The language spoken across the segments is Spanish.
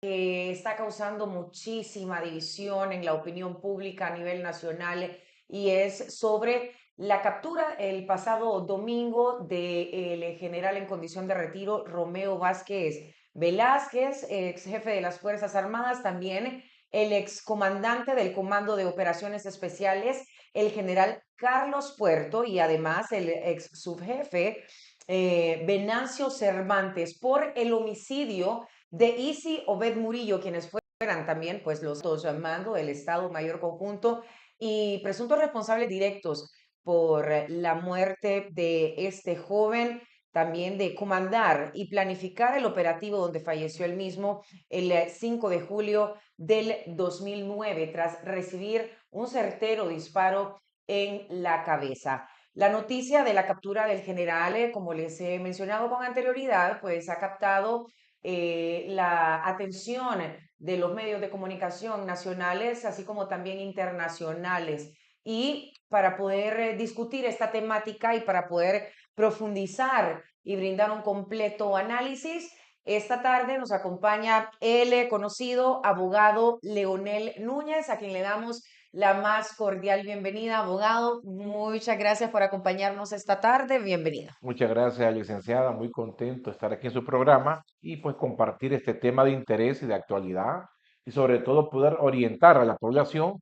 que está causando muchísima división en la opinión pública a nivel nacional y es sobre la captura el pasado domingo del general en condición de retiro Romeo Vázquez Velázquez, ex jefe de las Fuerzas Armadas, también el excomandante del Comando de Operaciones Especiales, el general Carlos Puerto, y además el ex subjefe Venancio Cervantes, por el homicidio de Isi Obed Murillo, quienes fueran también pues los dos mando del Estado Mayor Conjunto y presuntos responsables directos por la muerte de este joven, también de comandar y planificar el operativo donde falleció el mismo el 5 de julio del 2009 tras recibir un certero disparo en la cabeza. La noticia de la captura del general, como les he mencionado con anterioridad, pues ha captado la atención de los medios de comunicación nacionales, así como también internacionales. Y para poder discutir esta temática y para poder profundizar y brindar un completo análisis, esta tarde nos acompaña el conocido abogado Leonel Núñez, a quien le damos la más cordial bienvenida. Abogado, muchas gracias por acompañarnos esta tarde. Bienvenido. Muchas gracias, licenciada. Muy contento de estar aquí en su programa y pues compartir este tema de interés y de actualidad y sobre todo poder orientar a la población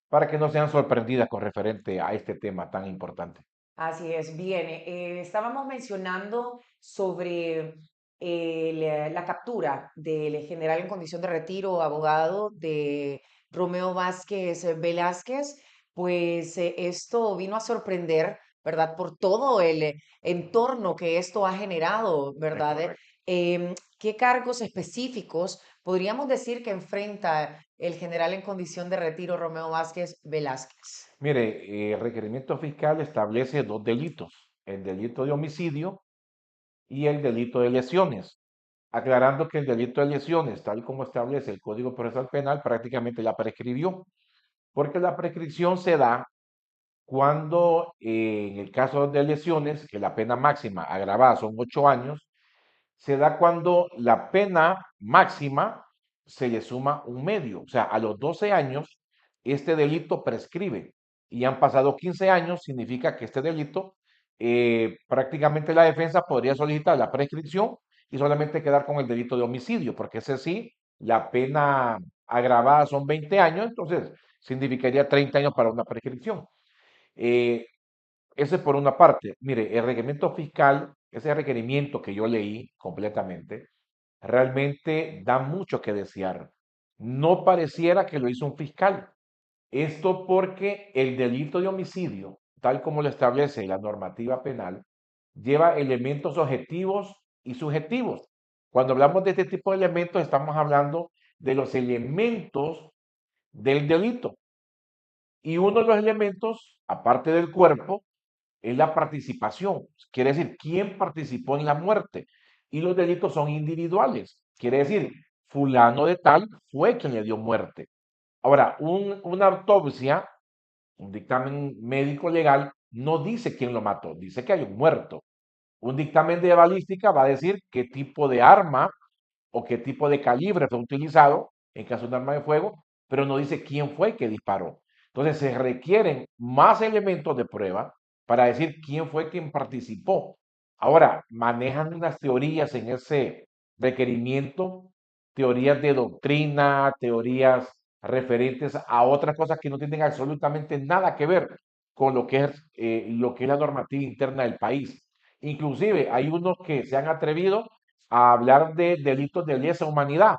para que no sean sorprendidas con referente a este tema tan importante. Así es, bien. Estábamos mencionando sobre la captura del general en condición de retiro, abogado de Romeo Vázquez Velázquez, pues esto vino a sorprender, ¿verdad? Por todo el entorno que esto ha generado, Es ¿verdad? correcto. ¿Qué cargos específicos podríamos decir que enfrenta el general en condición de retiro Romeo Vázquez Velázquez? Mire, el requerimiento fiscal establece dos delitos, el delito de homicidio y el delito de lesiones, aclarando que el delito de lesiones, tal como establece el Código Procesal Penal, prácticamente ya prescribió, porque la prescripción se da cuando en el caso de lesiones, que la pena máxima agravada son 8 años, se da cuando la pena máxima se le suma un medio. O sea, a los 12 años este delito prescribe y han pasado 15 años, significa que este delito prácticamente la defensa podría solicitar la prescripción y solamente quedar con el delito de homicidio, porque ese sí, la pena agravada son 20 años, entonces significaría 30 años para una prescripción. Eh, Ese por una parte. Mire, el requerimiento fiscal, ese requerimiento que yo leí completamente, realmente da mucho que desear. No pareciera que lo hizo un fiscal. Esto porque el delito de homicidio, tal como lo establece la normativa penal, lleva elementos objetivos y subjetivos. Cuando hablamos de este tipo de elementos, estamos hablando de los elementos del delito. Y uno de los elementos, aparte del cuerpo, es la participación. Quiere decir, ¿quién participó en la muerte? Y los delitos son individuales. Quiere decir, fulano de tal fue quien le dio muerte. Ahora, una autopsia, un dictamen médico legal, no dice quién lo mató, dice que hay un muerto. Un dictamen de balística va a decir qué tipo de arma o qué tipo de calibre fue utilizado en caso de un arma de fuego, pero no dice quién fue que disparó. Entonces se requieren más elementos de prueba para decir quién fue quien participó. Ahora, manejan unas teorías en ese requerimiento, teorías de doctrina, teorías referentes a otras cosas que no tienen absolutamente nada que ver con lo que es la normativa interna del país. Inclusive hay unos que se han atrevido a hablar de delitos de lesa humanidad,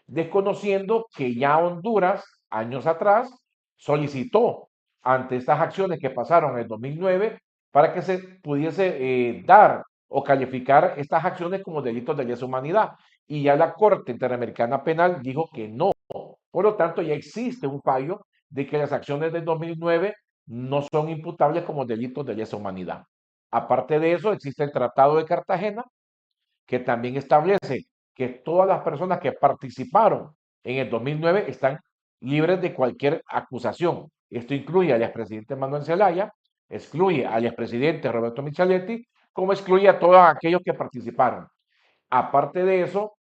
desconociendo que ya Honduras, años atrás, solicitó ante estas acciones que pasaron en el 2009 para que se pudiese dar o calificar estas acciones como delitos de lesa humanidad. Y ya la Corte Interamericana Penal dijo que no. Por lo tanto, ya existe un fallo de que las acciones del 2009 no son imputables como delitos de lesa humanidad. Aparte de eso, existe el Tratado de Cartagena, que también establece que todas las personas que participaron en el 2009 están libres de cualquier acusación. Esto incluye al expresidente Manuel Zelaya, excluye al expresidente Roberto Micheletti, como excluye a todos aquellos que participaron. Aparte de eso,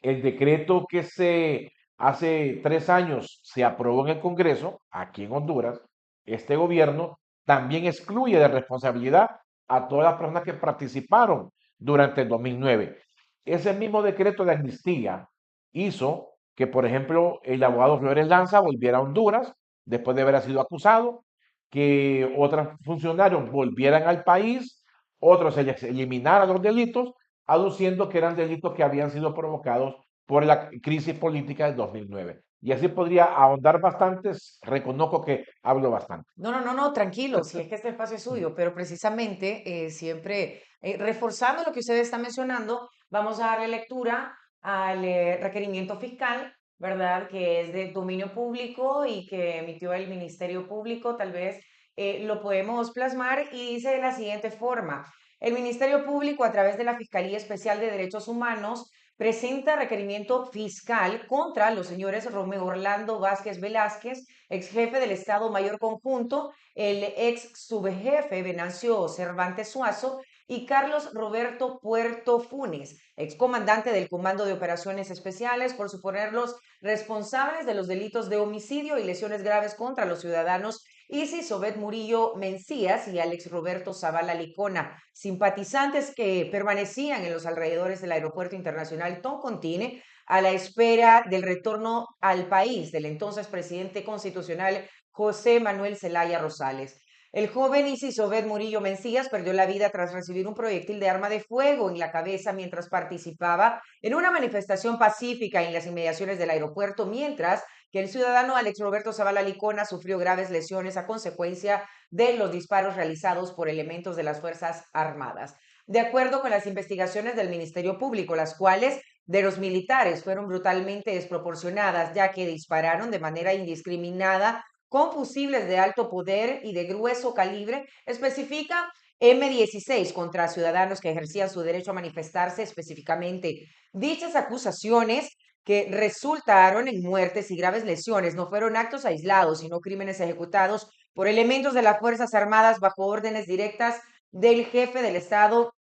El decreto que hace 3 años se aprobó en el Congreso, aquí en Honduras, este gobierno también excluye de responsabilidad a todas las personas que participaron durante el 2009. Ese mismo decreto de amnistía hizo que, por ejemplo, el abogado Flores Lanza volviera a Honduras después de haber sido acusado, que otros funcionarios volvieran al país, otros se les eliminaran los delitos, aduciendo que eran delitos que habían sido provocados por la crisis política del 2009. Y así podría ahondar bastante, reconozco que hablo bastante. No, no, no, no, tranquilo, si es que este espacio es suyo, pero precisamente siempre reforzando lo que usted está mencionando, vamos a darle lectura al requerimiento fiscal, ¿verdad? Que es de dominio público y que emitió el Ministerio Público, tal vez lo podemos plasmar y dice de la siguiente forma. El Ministerio Público, a través de la Fiscalía Especial de Derechos Humanos, presenta requerimiento fiscal contra los señores Romeo Orlando Vázquez Velázquez, ex jefe del Estado Mayor Conjunto, el ex subjefe Venancio Cervantes Suazo y Carlos Roberto Puerto Funes, ex comandante del Comando de Operaciones Especiales, por suponerlos responsables de los delitos de homicidio y lesiones graves contra los ciudadanos Isis Obed Murillo Mencías y Alex Roberto Zavala Licona, simpatizantes que permanecían en los alrededores del Aeropuerto Internacional Toncontín a la espera del retorno al país del entonces presidente constitucional José Manuel Zelaya Rosales. El joven Isis Obed Murillo Mencías perdió la vida tras recibir un proyectil de arma de fuego en la cabeza mientras participaba en una manifestación pacífica en las inmediaciones del aeropuerto, mientras que el ciudadano Alex Roberto Zavala Licona sufrió graves lesiones a consecuencia de los disparos realizados por elementos de las Fuerzas Armadas. De acuerdo con las investigaciones del Ministerio Público, las cuales de los militares fueron brutalmente desproporcionadas, ya que dispararon de manera indiscriminada con fusibles de alto poder y de grueso calibre, especifica M16 contra ciudadanos que ejercían su derecho a manifestarse específicamente. Dichas acusaciones que resultaron en muertes y graves lesiones no fueron actos aislados, sino crímenes ejecutados por elementos de las Fuerzas Armadas bajo órdenes directas del jefe del Estado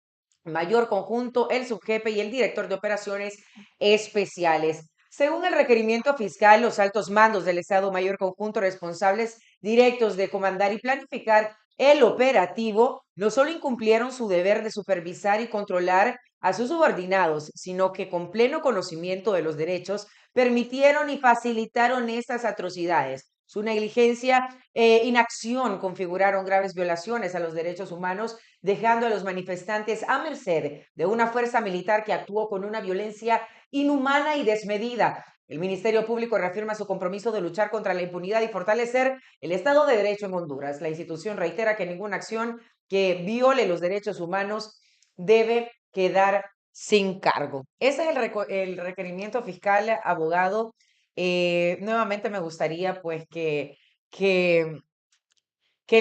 Mayor Conjunto, el subjefe y el director de operaciones especiales. Según el requerimiento fiscal, los altos mandos del Estado Mayor Conjunto responsables directos de comandar y planificar el operativo no solo incumplieron su deber de supervisar y controlar a sus subordinados, sino que con pleno conocimiento de los derechos permitieron y facilitaron estas atrocidades. Su negligencia e inacción configuraron graves violaciones a los derechos humanos, dejando a los manifestantes a merced de una fuerza militar que actuó con una violencia inhumana y desmedida. El Ministerio Público reafirma su compromiso de luchar contra la impunidad y fortalecer el Estado de Derecho en Honduras. La institución reitera que ninguna acción que viole los derechos humanos debe quedar sin cargo. Ese es el requerimiento fiscal, abogado. Nuevamente me gustaría pues que, que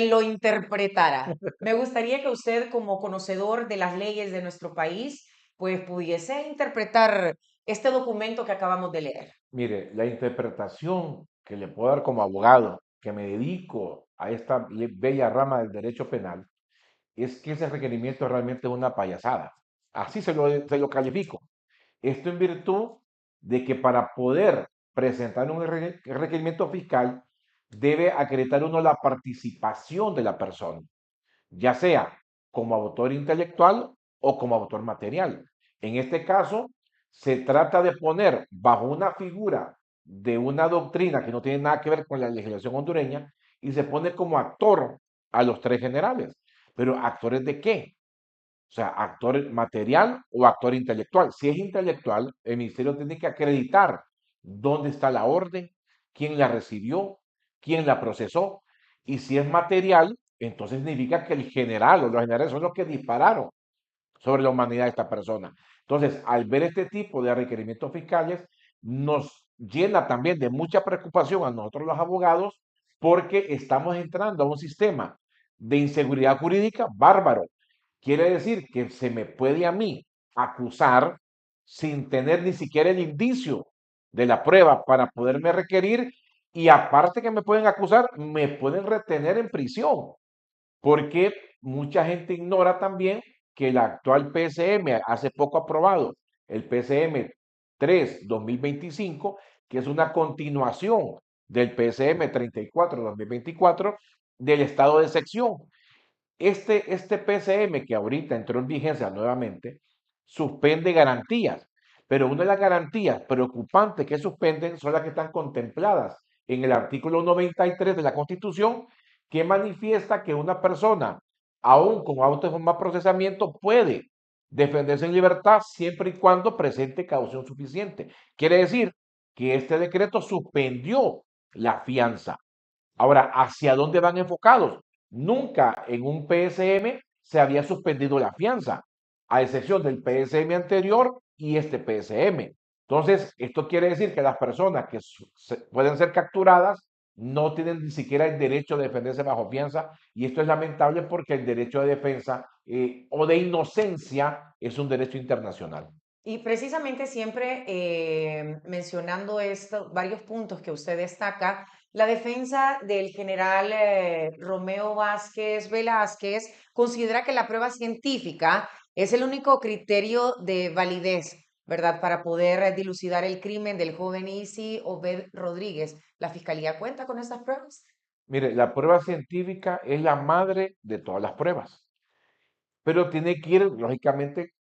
lo interpretara. Me gustaría que usted, como conocedor de las leyes de nuestro país, pues pudiese interpretar este documento que acabamos de leer. Mire, la interpretación que le puedo dar como abogado, que me dedico a esta bella rama del derecho penal, es que ese requerimiento realmente es una payasada. Así se lo califico. Esto en virtud de que para poder presentar un requerimiento fiscal debe acreditar uno la participación de la persona, ya sea como autor intelectual o como autor material. En este caso, se trata de poner bajo una figura de una doctrina que no tiene nada que ver con la legislación hondureña y se pone como actor a los tres generales. Pero ¿actores de qué? O sea, actor material o actor intelectual. Si es intelectual, el ministerio tiene que acreditar dónde está la orden, quién la recibió, quién la procesó. Y si es material, entonces significa que el general o los generales son los que dispararon sobre la humanidad de esta persona. Entonces, al ver este tipo de requerimientos fiscales, nos llena también de mucha preocupación a nosotros los abogados porque estamos entrando a un sistema de inseguridad jurídica bárbaro. Quiere decir que se me puede a mí acusar sin tener ni siquiera el indicio de la prueba para poderme requerir y aparte que me pueden acusar, me pueden retener en prisión porque mucha gente ignora también que el actual PSM, hace poco aprobado, el PSM 3-2025, que es una continuación del PSM 34-2024 del estado de excepción. Este PSM que ahorita entró en vigencia nuevamente, suspende garantías, pero una de las garantías preocupantes que suspenden son las que están contempladas en el artículo 93 de la Constitución, que manifiesta que una persona, aún con auto de formal procesamiento, puede defenderse en libertad siempre y cuando presente caución suficiente. Quiere decir que este decreto suspendió la fianza. Ahora, ¿hacia dónde van enfocados? Nunca en un PSM se había suspendido la fianza, a excepción del PSM anterior y este PSM. Entonces, esto quiere decir que las personas que pueden ser capturadas no tienen ni siquiera el derecho de defenderse bajo fianza, y esto es lamentable porque el derecho de defensa o de inocencia es un derecho internacional. Y precisamente siempre mencionando esto, varios puntos que usted destaca, la defensa del general Romeo Vázquez Velázquez considera que la prueba científica es el único criterio de validez, ¿verdad? Para poder dilucidar el crimen del joven Isi Obed Rodríguez. ¿La fiscalía cuenta con estas pruebas? Mire, la prueba científica es la madre de todas las pruebas, pero tiene que ir, lógicamente,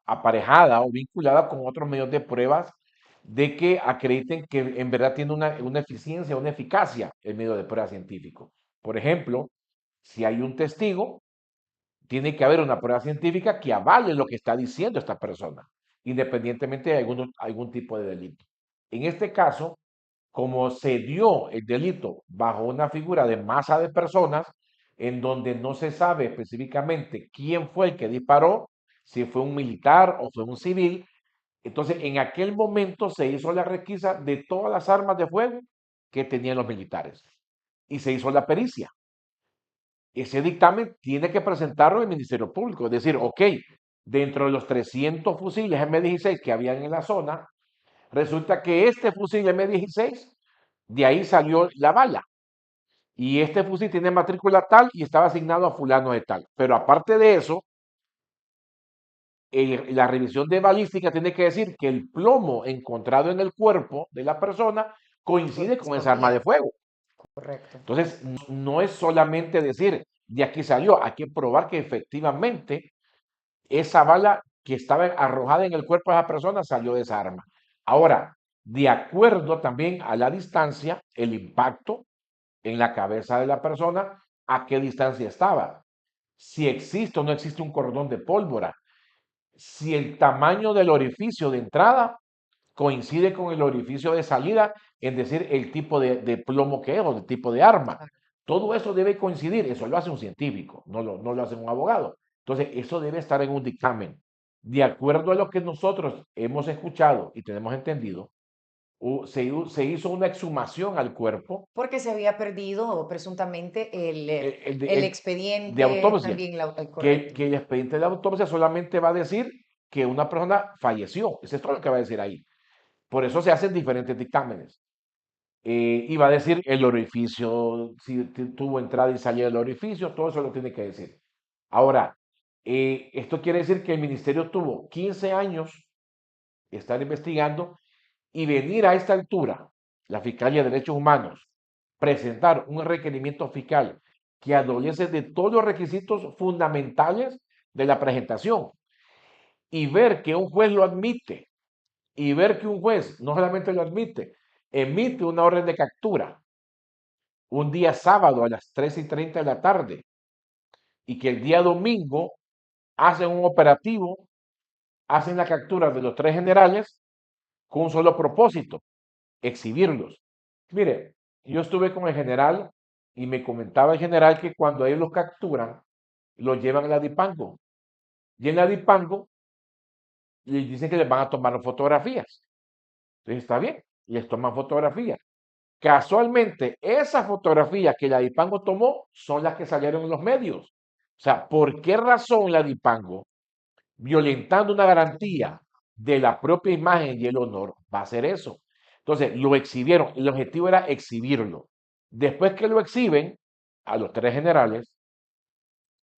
aparejada o vinculada con otros medios de pruebas de que acrediten que en verdad tiene una eficiencia, una eficacia el medio de prueba científico. Por ejemplo, si hay un testigo, tiene que haber una prueba científica que avale lo que está diciendo esta persona, independientemente de algún tipo de delito. En este caso, como se dio el delito bajo una figura de masa de personas, en donde no se sabe específicamente quién fue el que disparó, si fue un militar o fue un civil, entonces en aquel momento se hizo la requisa de todas las armas de fuego que tenían los militares y se hizo la pericia. Ese dictamen tiene que presentarlo el Ministerio Público, es decir, ok, dentro de los 300 fusiles M16 que habían en la zona, resulta que este fusil M16, de ahí salió la bala. Y este fusil tiene matrícula tal y estaba asignado a fulano de tal. Pero aparte de eso, la revisión de balística tiene que decir que el plomo encontrado en el cuerpo de la persona coincide con esa arma Correspondía, de fuego. correcto. Entonces, no es solamente decir, de aquí salió, hay que probar que efectivamente esa bala que estaba arrojada en el cuerpo de esa persona salió de esa arma. Ahora, de acuerdo también a la distancia, el impacto en la cabeza de la persona, a qué distancia estaba, si existe o no existe un cordón de pólvora, si el tamaño del orificio de entrada coincide con el orificio de salida, es decir, el tipo de plomo que es o el tipo de arma. Claro. Todo eso debe coincidir, eso lo hace un científico, no lo hace un abogado. Entonces, eso debe estar en un dictamen. De acuerdo a lo que nosotros hemos escuchado y tenemos entendido, se hizo una exhumación al cuerpo Porque se había perdido presuntamente el el de expediente, autopsia, también que correcto. el expediente de autopsia solamente va a decir que una persona falleció. Eso es todo lo que va a decir ahí. Por eso se hacen diferentes dictámenes. Y va a decir el orificio, si tuvo entrada y salida del orificio, todo eso lo tiene que decir. Ahora, esto quiere decir que el ministerio tuvo 15 años estar investigando y venir a esta altura, la Fiscalía de Derechos Humanos, presentar un requerimiento fiscal que adolece de todos los requisitos fundamentales de la presentación y ver que un juez lo admite y ver que un juez no solamente lo admite, emite una orden de captura un día sábado a las 3:30 de la tarde y que el día domingo hacen un operativo, hacen la captura de los tres generales con un solo propósito, exhibirlos. Mire, yo estuve con el general y me comentaba el general que cuando ellos los capturan, los llevan a la Dipango. Y en la Dipango les dicen que les van a tomar fotografías. Entonces está bien, les toman fotografías. Casualmente, esas fotografías que la Dipango tomó son las que salieron en los medios. O sea, ¿por qué razón la Dipango, violentando una garantía de la propia imagen y el honor, va a hacer eso? Entonces, lo exhibieron. El objetivo era exhibirlo. Después que lo exhiben, a los tres generales,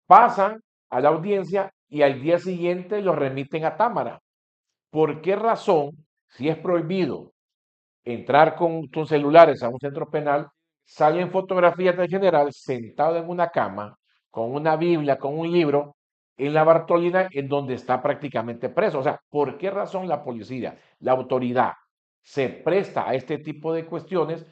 pasan a la audiencia y al día siguiente lo remiten a Támara. ¿Por qué razón, si es prohibido entrar con tus celulares a un centro penal, salen fotografías del general sentado en una cama, con una Biblia, con un libro, en la Bartolina, en donde está prácticamente preso? O sea, ¿por qué razón la policía, la autoridad, se presta a este tipo de cuestiones,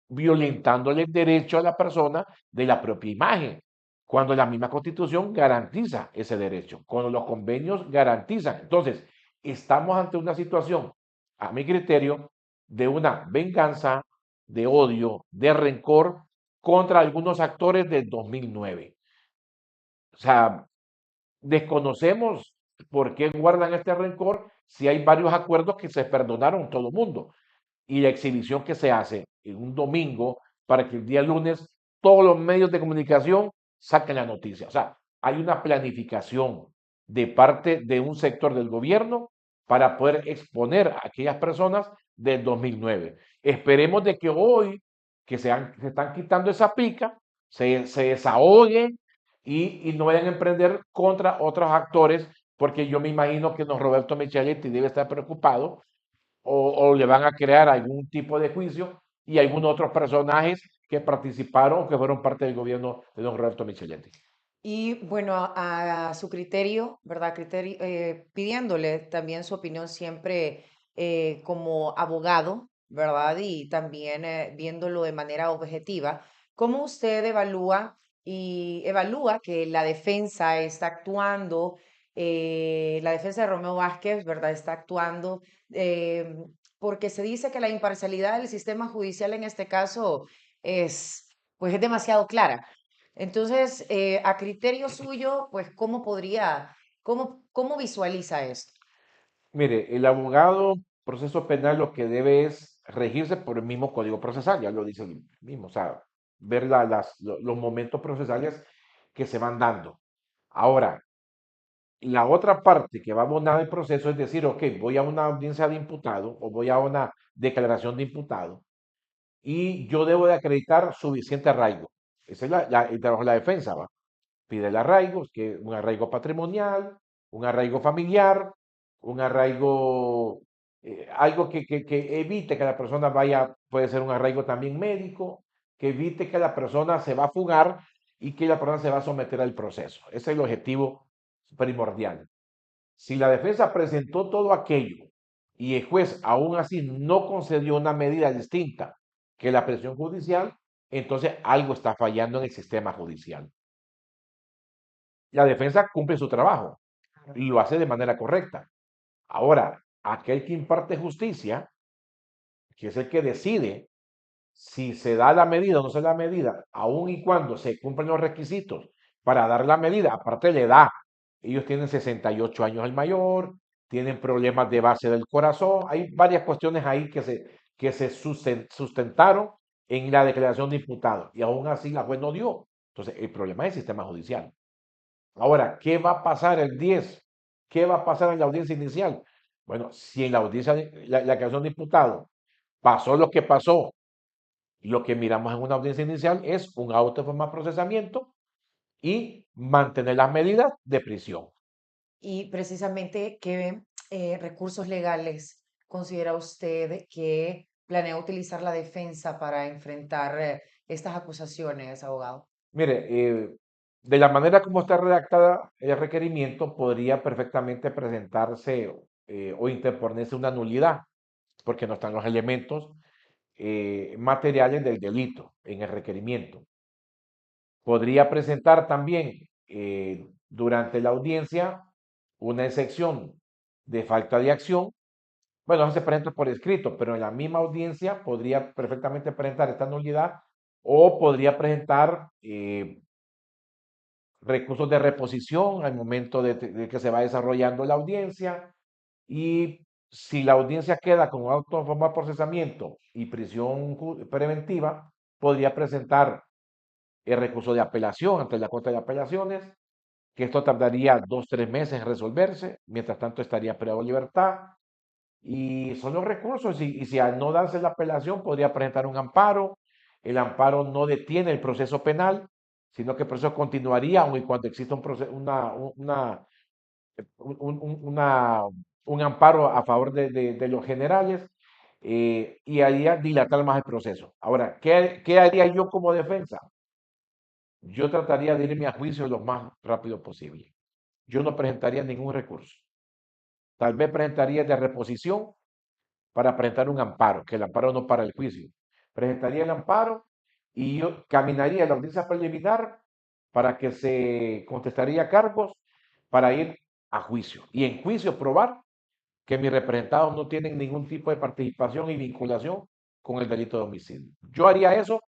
violentándole el derecho a la persona de la propia imagen, cuando la misma Constitución garantiza ese derecho, cuando los convenios garantizan? Entonces, estamos ante una situación, a mi criterio, de una venganza, de odio, de rencor contra algunos actores del 2009. O sea, desconocemos por qué guardan este rencor si hay varios acuerdos que se perdonaron todo el mundo, y la exhibición que se hace en un domingo para que el día lunes todos los medios de comunicación saquen la noticia. O sea, hay una planificación de parte de un sector del gobierno para poder exponer a aquellas personas del 2009. Esperemos de que hoy, que se están quitando esa pica, se desahoguen y no vayan a emprender contra otros actores, porque yo me imagino que don Roberto Micheletti debe estar preocupado, o le van a crear algún tipo de juicio, y algunos otros personajes que participaron o que fueron parte del gobierno de don Roberto Micheletti. Y bueno, a su criterio, ¿verdad? Pidiéndole también su opinión siempre como abogado, ¿verdad? Y también viéndolo de manera objetiva, ¿cómo usted evalúa que la defensa está actuando, la defensa de Romeo Vázquez, ¿verdad? Está actuando, eh, porque se dice que la imparcialidad del sistema judicial en este caso pues es demasiado clara. Entonces, a criterio suyo, pues, cómo visualiza esto? Mire, el abogado proceso penal lo que debe es regirse por el mismo código procesal, ya lo dice el mismo, o sea, ver los momentos procesales que se van dando. Ahora, la otra parte que va abonada el proceso es decir, ok, voy a una audiencia de imputado o voy a una declaración de imputado, y yo debo de acreditar suficiente arraigo. Ese es el trabajo de la defensa, ¿va? Pide el arraigo, que un arraigo patrimonial, un arraigo familiar, un arraigo, algo que evite que la persona vaya, puede ser un arraigo también médico, que evite que la persona se va a fugar y que la persona se va a someter al proceso. Ese es el objetivo primordial. Si la defensa presentó todo aquello y el juez aún así no concedió una medida distinta que la presión judicial, entonces algo está fallando en el sistema judicial. La defensa cumple su trabajo Claro. y lo hace de manera correcta. Ahora, aquel que imparte justicia, que es el que decide si se da la medida o no se da la medida, aun y cuando se cumplen los requisitos para dar la medida, aparte de la edad, ellos tienen 68 años el mayor, tienen problemas de base del corazón, hay varias cuestiones ahí que se sustentaron en la declaración de imputado, y aún así la juez no dio. Entonces, el problema es el sistema judicial. Ahora, ¿qué va a pasar el 10? ¿Qué va a pasar en la audiencia inicial? Bueno, si en la audiencia, la declaración de imputado pasó lo que pasó, lo que miramos en una audiencia inicial es un auto de forma de procesamiento y mantener las medidas de prisión. Y precisamente, ¿qué recursos legales considera usted que planea utilizar la defensa para enfrentar estas acusaciones, abogado? Mire, de la manera como está redactada el requerimiento, podría perfectamente presentarse o interponerse una nulidad, porque no están los elementos materiales del delito en el requerimiento. Podría presentar también durante la audiencia una excepción de falta de acción. Bueno, no se presenta por escrito, pero en la misma audiencia podría perfectamente presentar esta nulidad, o podría presentar recursos de reposición al momento de que se va desarrollando la audiencia. Y si la audiencia queda con auto de forma de procesamiento y prisión preventiva, podría presentar el recurso de apelación ante la Corte de Apelaciones, que esto tardaría 2, 3 meses en resolverse. Mientras tanto estaría privado de libertad. Y son los recursos, y si al no darse la apelación podría presentar un amparo. El amparo no detiene el proceso penal, sino que el proceso continuaría aun y cuando exista un proceso, una un amparo a favor de los generales y haría dilatar más el proceso. Ahora, ¿qué haría yo como defensa? Yo trataría de irme a juicio lo más rápido posible. Yo no presentaría ningún recurso. Tal vez presentaría de reposición para presentar un amparo, que el amparo no para el juicio. Presentaría el amparo y yo caminaría a la audiencia preliminar para que se contestaría cargos para ir a juicio. Y en juicio probar que mis representados no tienen ningún tipo de participación y vinculación con el delito de homicidio. Yo haría eso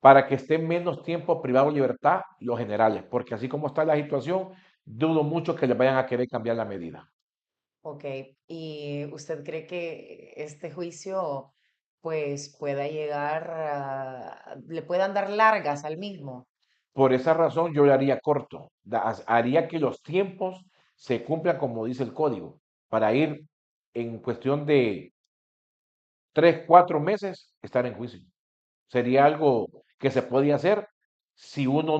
para que estén menos tiempo privados de libertad los generales, porque así como está la situación, dudo mucho que les vayan a querer cambiar la medida. Ok, ¿y usted cree que este juicio pues pueda llegar le puedan dar largas al mismo? Por esa razón yo le haría corto, haría que los tiempos se cumplan como dice el código, para ir en cuestión de 3, 4 meses estar en juicio. Sería algo que se podía hacer si uno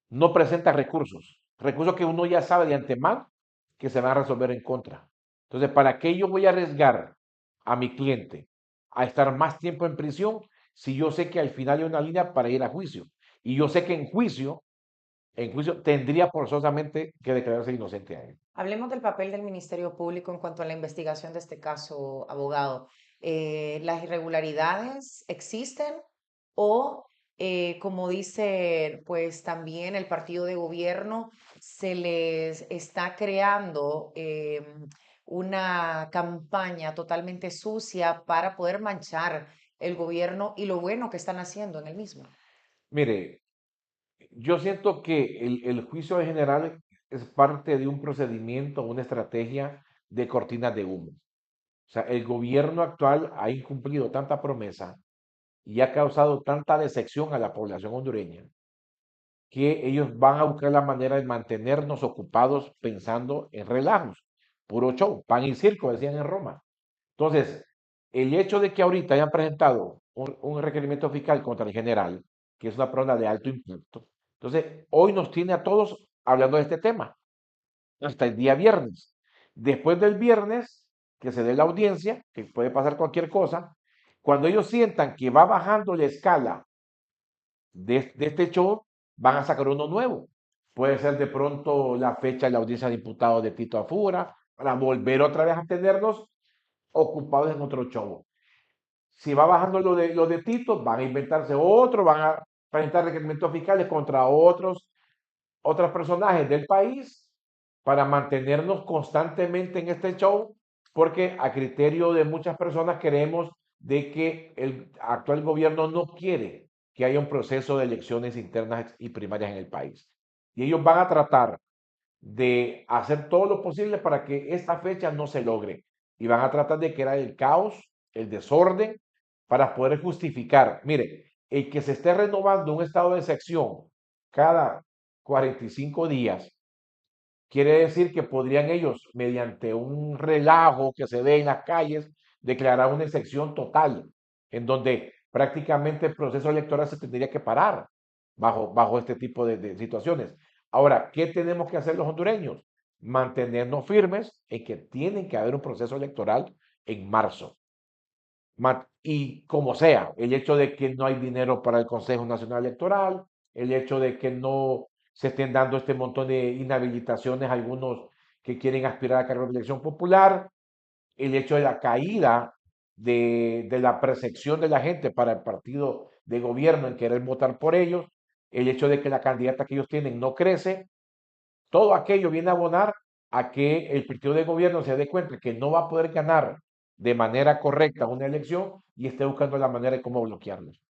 no presenta recursos, recursos que uno ya sabe de antemano que se van a resolver en contra. Entonces, ¿para qué yo voy a arriesgar a mi cliente a estar más tiempo en prisión si yo sé que al final hay una línea para ir a juicio? Y yo sé que en juicio tendría forzosamente que declararse inocente a él. Hablemos del papel del Ministerio Público en cuanto a la investigación de este caso, abogado. ¿Las irregularidades existen o, como dice, pues también el partido de gobierno se les está creando una campaña totalmente sucia para poder manchar el gobierno y lo bueno que están haciendo en el mismo? Mire, yo siento que el juicio en general es parte de un procedimiento, una estrategia de cortinas de humo. O sea, el gobierno actual ha incumplido tanta promesa y ha causado tanta decepción a la población hondureña que ellos van a buscar la manera de mantenernos ocupados pensando en relajos, puro show, pan y circo, decían en Roma. Entonces, el hecho de que ahorita hayan presentado un requerimiento fiscal contra el general, que es una persona de alto impacto, entonces hoy nos tiene a todos hablando de este tema, hasta el día viernes. Después del viernes, que se dé la audiencia, que puede pasar cualquier cosa, cuando ellos sientan que va bajando la escala de este show, van a sacar uno nuevo. Puede ser de pronto la fecha de la audiencia de diputados de Tito Afura, para volver otra vez a tenernos ocupados en otro show. Si va bajando lo de Tito, van a inventarse otro, van a presentar requerimientos fiscales contra otros personajes del país para mantenernos constantemente en este show, porque a criterio de muchas personas creemos de que el actual gobierno no quiere que haya un proceso de elecciones internas y primarias en el país. Y ellos van a tratar de hacer todo lo posible para que esta fecha no se logre. Y van a tratar de crear el caos, el desorden, para poder justificar. Mire, el que se esté renovando un estado de excepción cada 45 días, quiere decir que podrían ellos, mediante un relajo que se ve en las calles, declarar una excepción total, en donde prácticamente el proceso electoral se tendría que parar bajo este tipo de situaciones. Ahora, ¿qué tenemos que hacer los hondureños? Mantenernos firmes en que tiene que haber un proceso electoral en marzo. Y como sea, el hecho de que no hay dinero para el Consejo Nacional Electoral, el hecho de que no se estén dando este montón de inhabilitaciones a algunos que quieren aspirar a cargos de elección popular, el hecho de la caída de la percepción de la gente para el partido de gobierno en querer votar por ellos, el hecho de que la candidata que ellos tienen no crece, todo aquello viene a abonar a que el partido de gobierno se dé cuenta que no va a poder ganar de manera correcta una elección y esté buscando la manera de cómo bloquearlos.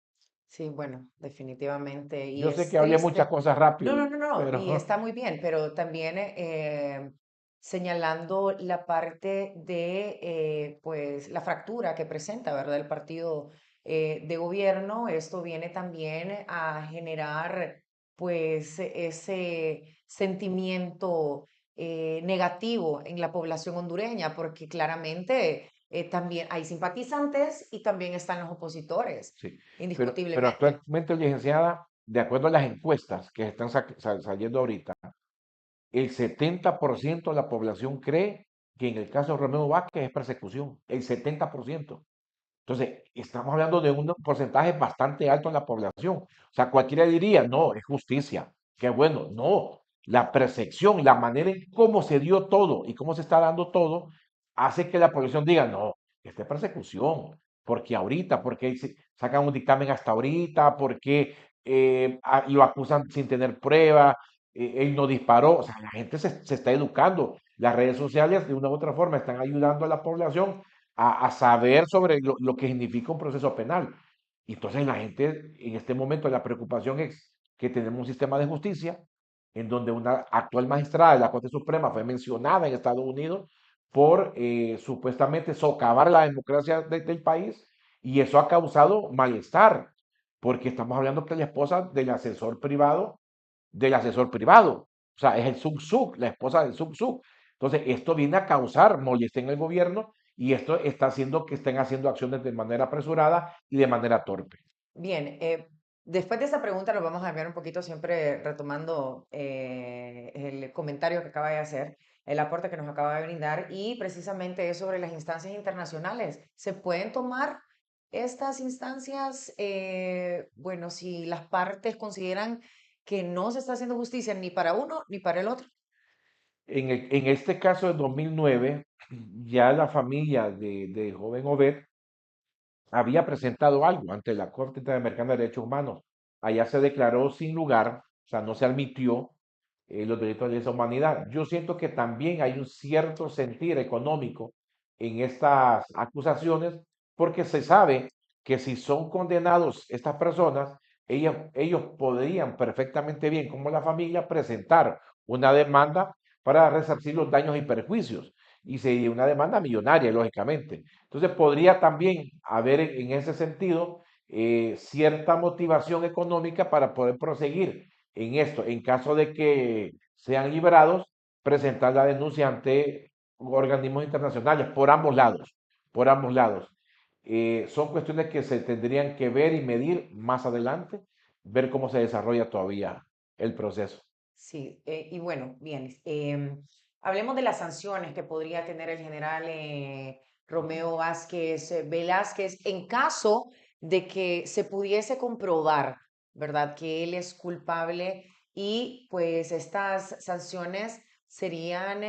Sí, bueno, definitivamente. Y Yo sé es que hablé muchas triste. cosas No, rápido, no, no, no, y pero está muy bien, pero también señalando la parte de pues la fractura que presenta, ¿verdad? El partido de gobierno, esto viene también a generar pues ese sentimiento negativo en la población hondureña, porque claramente también hay simpatizantes y también están los opositores, sí. Pero indiscutiblemente. actualmente, licenciada, de acuerdo a las encuestas que están saliendo ahorita, el 70% de la población cree que en el caso de Romeo Vázquez es persecución, el 70%. Entonces, estamos hablando de un porcentaje bastante alto en la población. O sea, cualquiera diría, no, es justicia, qué bueno. No, la percepción, la manera en cómo se dio todo y cómo se está dando todo, hace que la población diga, no, esta es persecución. Porque ahorita, porque sacan un dictamen hasta ahorita, porque lo acusan sin tener prueba, él no disparó. O sea, la gente se está educando. Las redes sociales, de una u otra forma, están ayudando a la población a saber sobre lo que significa un proceso penal. Y entonces la gente, en este momento, la preocupación es que tenemos un sistema de justicia en donde una actual magistrada de la Corte Suprema fue mencionada en Estados Unidos por supuestamente socavar la democracia del país y eso ha causado malestar, porque estamos hablando que es la esposa del asesor privado, o sea, es el sub-sub, la esposa del sub-sub. Entonces, esto viene a causar molestia en el gobierno y esto está haciendo que estén haciendo acciones de manera apresurada y de manera torpe. Bien, después de esa pregunta nos vamos a cambiar un poquito, siempre retomando el comentario que acaba de hacer, el aporte que nos acaba de brindar y precisamente es sobre las instancias internacionales. ¿Se pueden tomar estas instancias, bueno, si las partes consideran que no se está haciendo justicia ni para uno ni para el otro? En este caso de 2009, ya la familia de joven Obed había presentado algo ante la Corte Interamericana de Derechos Humanos. Allá se declaró sin lugar, o sea, no se admitió los delitos de lesa humanidad. Yo siento que también hay un cierto sentir económico en estas acusaciones porque se sabe que si son condenados estas personas, ellos podrían perfectamente bien, como la familia, presentar una demanda para resarcir los daños y perjuicios. Y sería una demanda millonaria, lógicamente. Entonces podría también haber en ese sentido cierta motivación económica para poder proseguir en esto. En caso de que sean liberados, presentar la denuncia ante organismos internacionales por ambos lados, por ambos lados. Son cuestiones que se tendrían que ver y medir más adelante, ver cómo se desarrolla todavía el proceso. Sí, y bueno, bien, hablemos de las sanciones que podría tener el general Romeo Vázquez Velázquez en caso de que se pudiese comprobar, ¿verdad?, que él es culpable y pues estas sanciones serían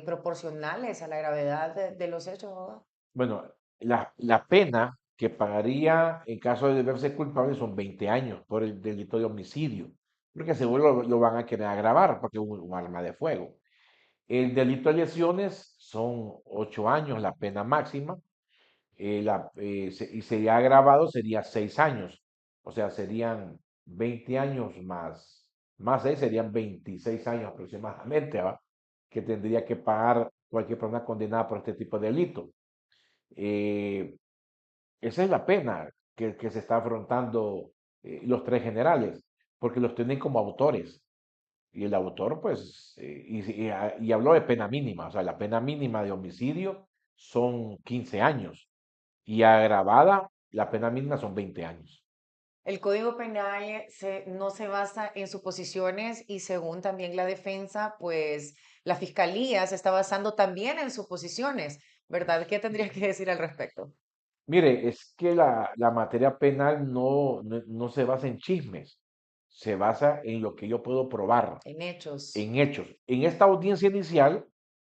proporcionales a la gravedad de los hechos, ¿verdad? Bueno, la pena que pagaría en caso de verse culpable son 20 años por el delito de homicidio, porque seguro lo van a querer agravar porque es un arma de fuego. El delito de lesiones son 8 años la pena máxima y sería agravado, sería 6 años, o sea, serían 20 años más 6, serían 26 años aproximadamente, ¿va? Que tendría que pagar cualquier persona condenada por este tipo de delito. Eh, Esa es la pena que se está afrontando los tres generales, porque los tienen como autores. Y el autor, pues, y habló de pena mínima, o sea, la pena mínima de homicidio son 15 años y agravada, la pena mínima son 20 años. El Código Penal no se basa en suposiciones y según también la defensa, pues la fiscalía se está basando también en suposiciones, ¿verdad? ¿Qué tendrías que decir al respecto? Mire, es que la materia penal no se basa en chismes, se basa en lo que yo puedo probar. En hechos. En hechos. En esta audiencia inicial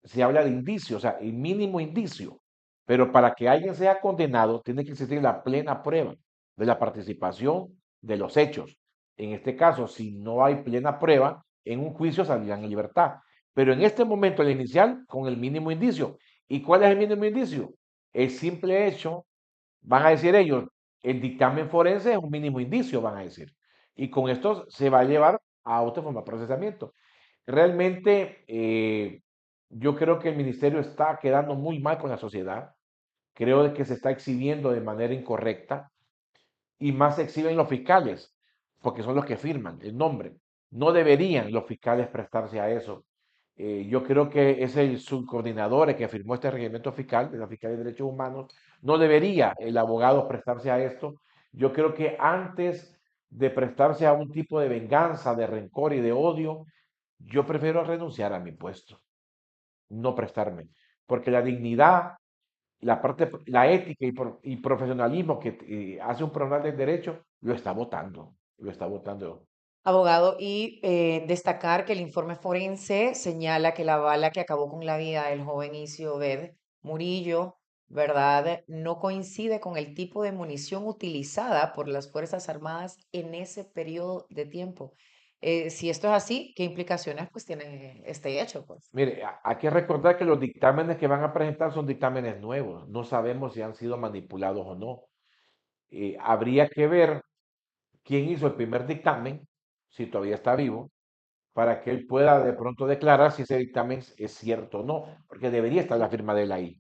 se habla de indicio, o sea, el mínimo indicio, pero para que alguien sea condenado tiene que existir la plena prueba de la participación de los hechos. En este caso, si no hay plena prueba, en un juicio saldrán en libertad. Pero en este momento, el inicial, con el mínimo indicio. ¿Y cuál es el mínimo indicio? El simple hecho, van a decir ellos, el dictamen forense es un mínimo indicio, van a decir. Y con esto se va a llevar a otra forma de procesamiento. Realmente yo creo que el ministerio está quedando muy mal con la sociedad. Creo de que se está exhibiendo de manera incorrecta y más se exhiben los fiscales, porque son los que firman el nombre. No deberían los fiscales prestarse a eso. Yo creo que es el subcoordinador el que firmó este reglamento fiscal de la Fiscalía de Derechos Humanos. No debería el abogado prestarse a esto. Yo creo que antes de prestarse a un tipo de venganza, de rencor y de odio, yo prefiero renunciar a mi puesto. no prestarme, porque la dignidad, la parte, la ética y profesionalismo que hace un profesional del derecho, lo está votando. Abogado, y destacar que el informe forense señala que la bala que acabó con la vida del joven Isiobed Murillo, ¿verdad? No coincide con el tipo de munición utilizada por las Fuerzas Armadas en ese periodo de tiempo. Si esto es así, ¿qué implicaciones pues tiene este hecho, pues? Mire, hay que recordar que los dictámenes que van a presentar son dictámenes nuevos, no sabemos si han sido manipulados o no. Habría que ver quién hizo el primer dictamen, si todavía está vivo, para que él pueda de pronto declarar si ese dictamen es cierto o no, porque debería estar la firma de él ahí.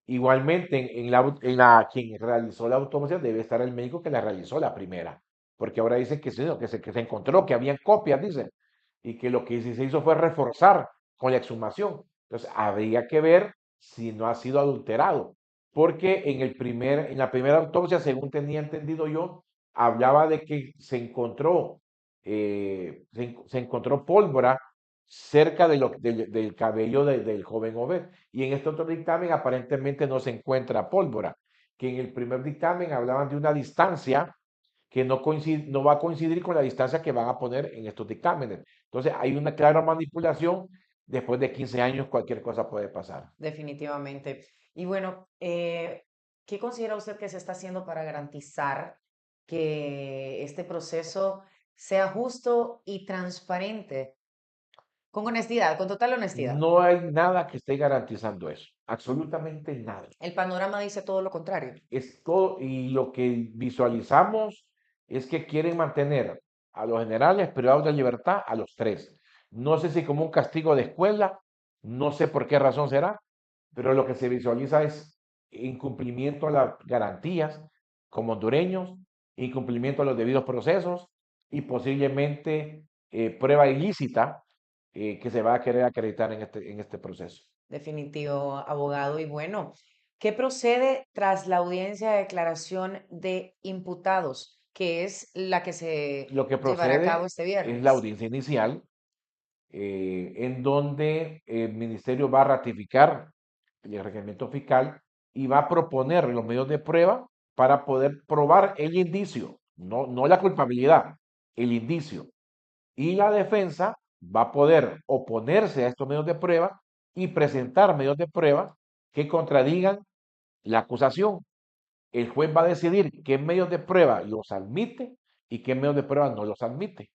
Igualmente, quien realizó la autopsia debe estar el médico que la realizó la primera, porque ahora dice que, sí, no, que se encontró, que habían copias, dicen, y que lo que se hizo fue reforzar con la exhumación. Entonces, habría que ver si no ha sido adulterado, porque en la primera autopsia, según tenía entendido yo, hablaba de que se encontró pólvora cerca del cabello del joven Obed. Y en este otro dictamen aparentemente no se encuentra pólvora, que en el primer dictamen hablaban de una distancia que no va a coincidir con la distancia que van a poner en estos dictámenes. Entonces hay una clara manipulación. Después de 15 años cualquier cosa puede pasar. Definitivamente. Y bueno, ¿qué considera usted que se está haciendo para garantizar que este proceso sea justo y transparente? Con honestidad, con total honestidad. No hay nada que esté garantizando eso, absolutamente nada. El panorama dice todo lo contrario. Es todo, y lo que visualizamos es que quieren mantener a los generales privados de libertad a los tres. No sé si como un castigo de escuela, no sé por qué razón será, pero lo que se visualiza es incumplimiento a las garantías como hondureños, incumplimiento a los debidos procesos y posiblemente prueba ilícita que se va a querer acreditar en este proceso. Definitivo, abogado. Y bueno, ¿qué procede tras la audiencia de declaración de imputados, que es la que se Lo que llevará a cabo procede este es la viernes? audiencia inicial, en donde el ministerio va a ratificar el requerimiento fiscal y va a proponer los medios de prueba para poder probar el indicio, no la culpabilidad, el indicio. Y la defensa va a poder oponerse a estos medios de prueba y presentar medios de prueba que contradigan la acusación. El juez va a decidir qué medios de prueba los admite y qué medios de prueba no los admite.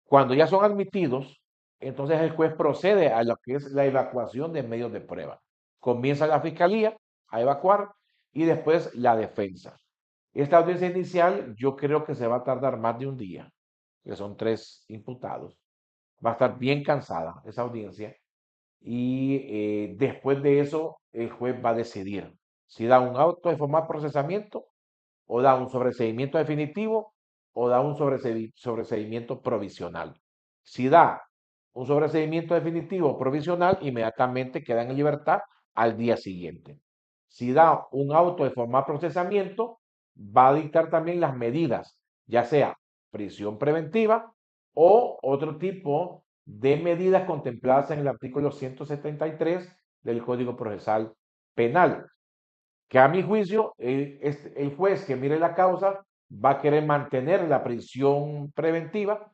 Cuando ya son admitidos, entonces el juez procede a lo que es la evacuación de medios de prueba. Comienza la fiscalía a evacuar y después la defensa. Esta audiencia inicial yo creo que se va a tardar más de un día, que son 3 imputados. Va a estar bien cansada esa audiencia y después de eso el juez va a decidir si da un auto de formal procesamiento o da un sobreseimiento definitivo o da un sobreseimiento provisional. Si da un sobreseimiento definitivo o provisional, inmediatamente quedan en libertad al día siguiente. Si da un auto de formal procesamiento, va a dictar también las medidas, ya sea prisión preventiva o otro tipo de medidas contempladas en el artículo 173 del Código Procesal Penal, que a mi juicio el juez que mire la causa va a querer mantener la prisión preventiva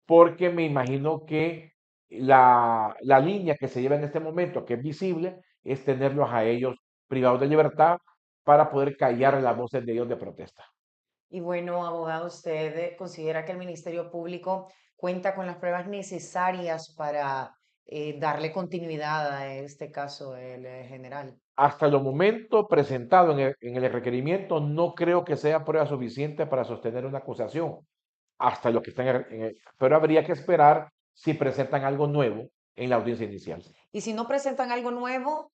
porque me imagino que la línea que se lleva en este momento, que es visible, es tenerlos a ellos privados de libertad para poder callar las voces de ellos de protesta. Y bueno, abogado, ¿usted considera que el Ministerio Público cuenta con las pruebas necesarias para darle continuidad a este caso del general? Hasta el momento presentado en el requerimiento, no creo que sea prueba suficiente para sostener una acusación. Hasta lo que está pero habría que esperar si presentan algo nuevo en la audiencia inicial. Y si no presentan algo nuevo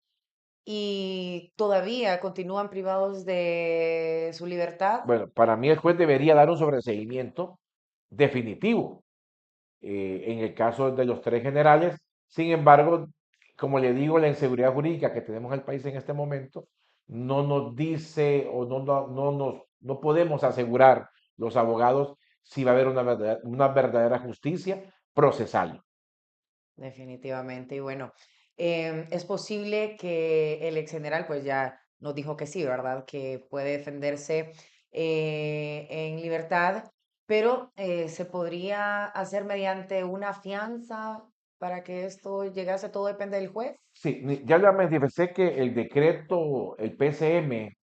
y todavía continúan privados de su libertad, Bueno, para mí el juez debería dar un sobreseimiento definitivo en el caso de los tres generales. Sin embargo, como le digo, la inseguridad jurídica que tenemos en el país en este momento no nos dice o no podemos asegurar los abogados si va a haber una verdadera justicia procesal. definitivamente. Y bueno, es posible que el ex general, pues ya nos dijo que sí, ¿verdad? Que puede defenderse en libertad, pero se podría hacer mediante una fianza para que esto llegase, todo depende del juez. Sí, ya le manifesté que el decreto, el PCM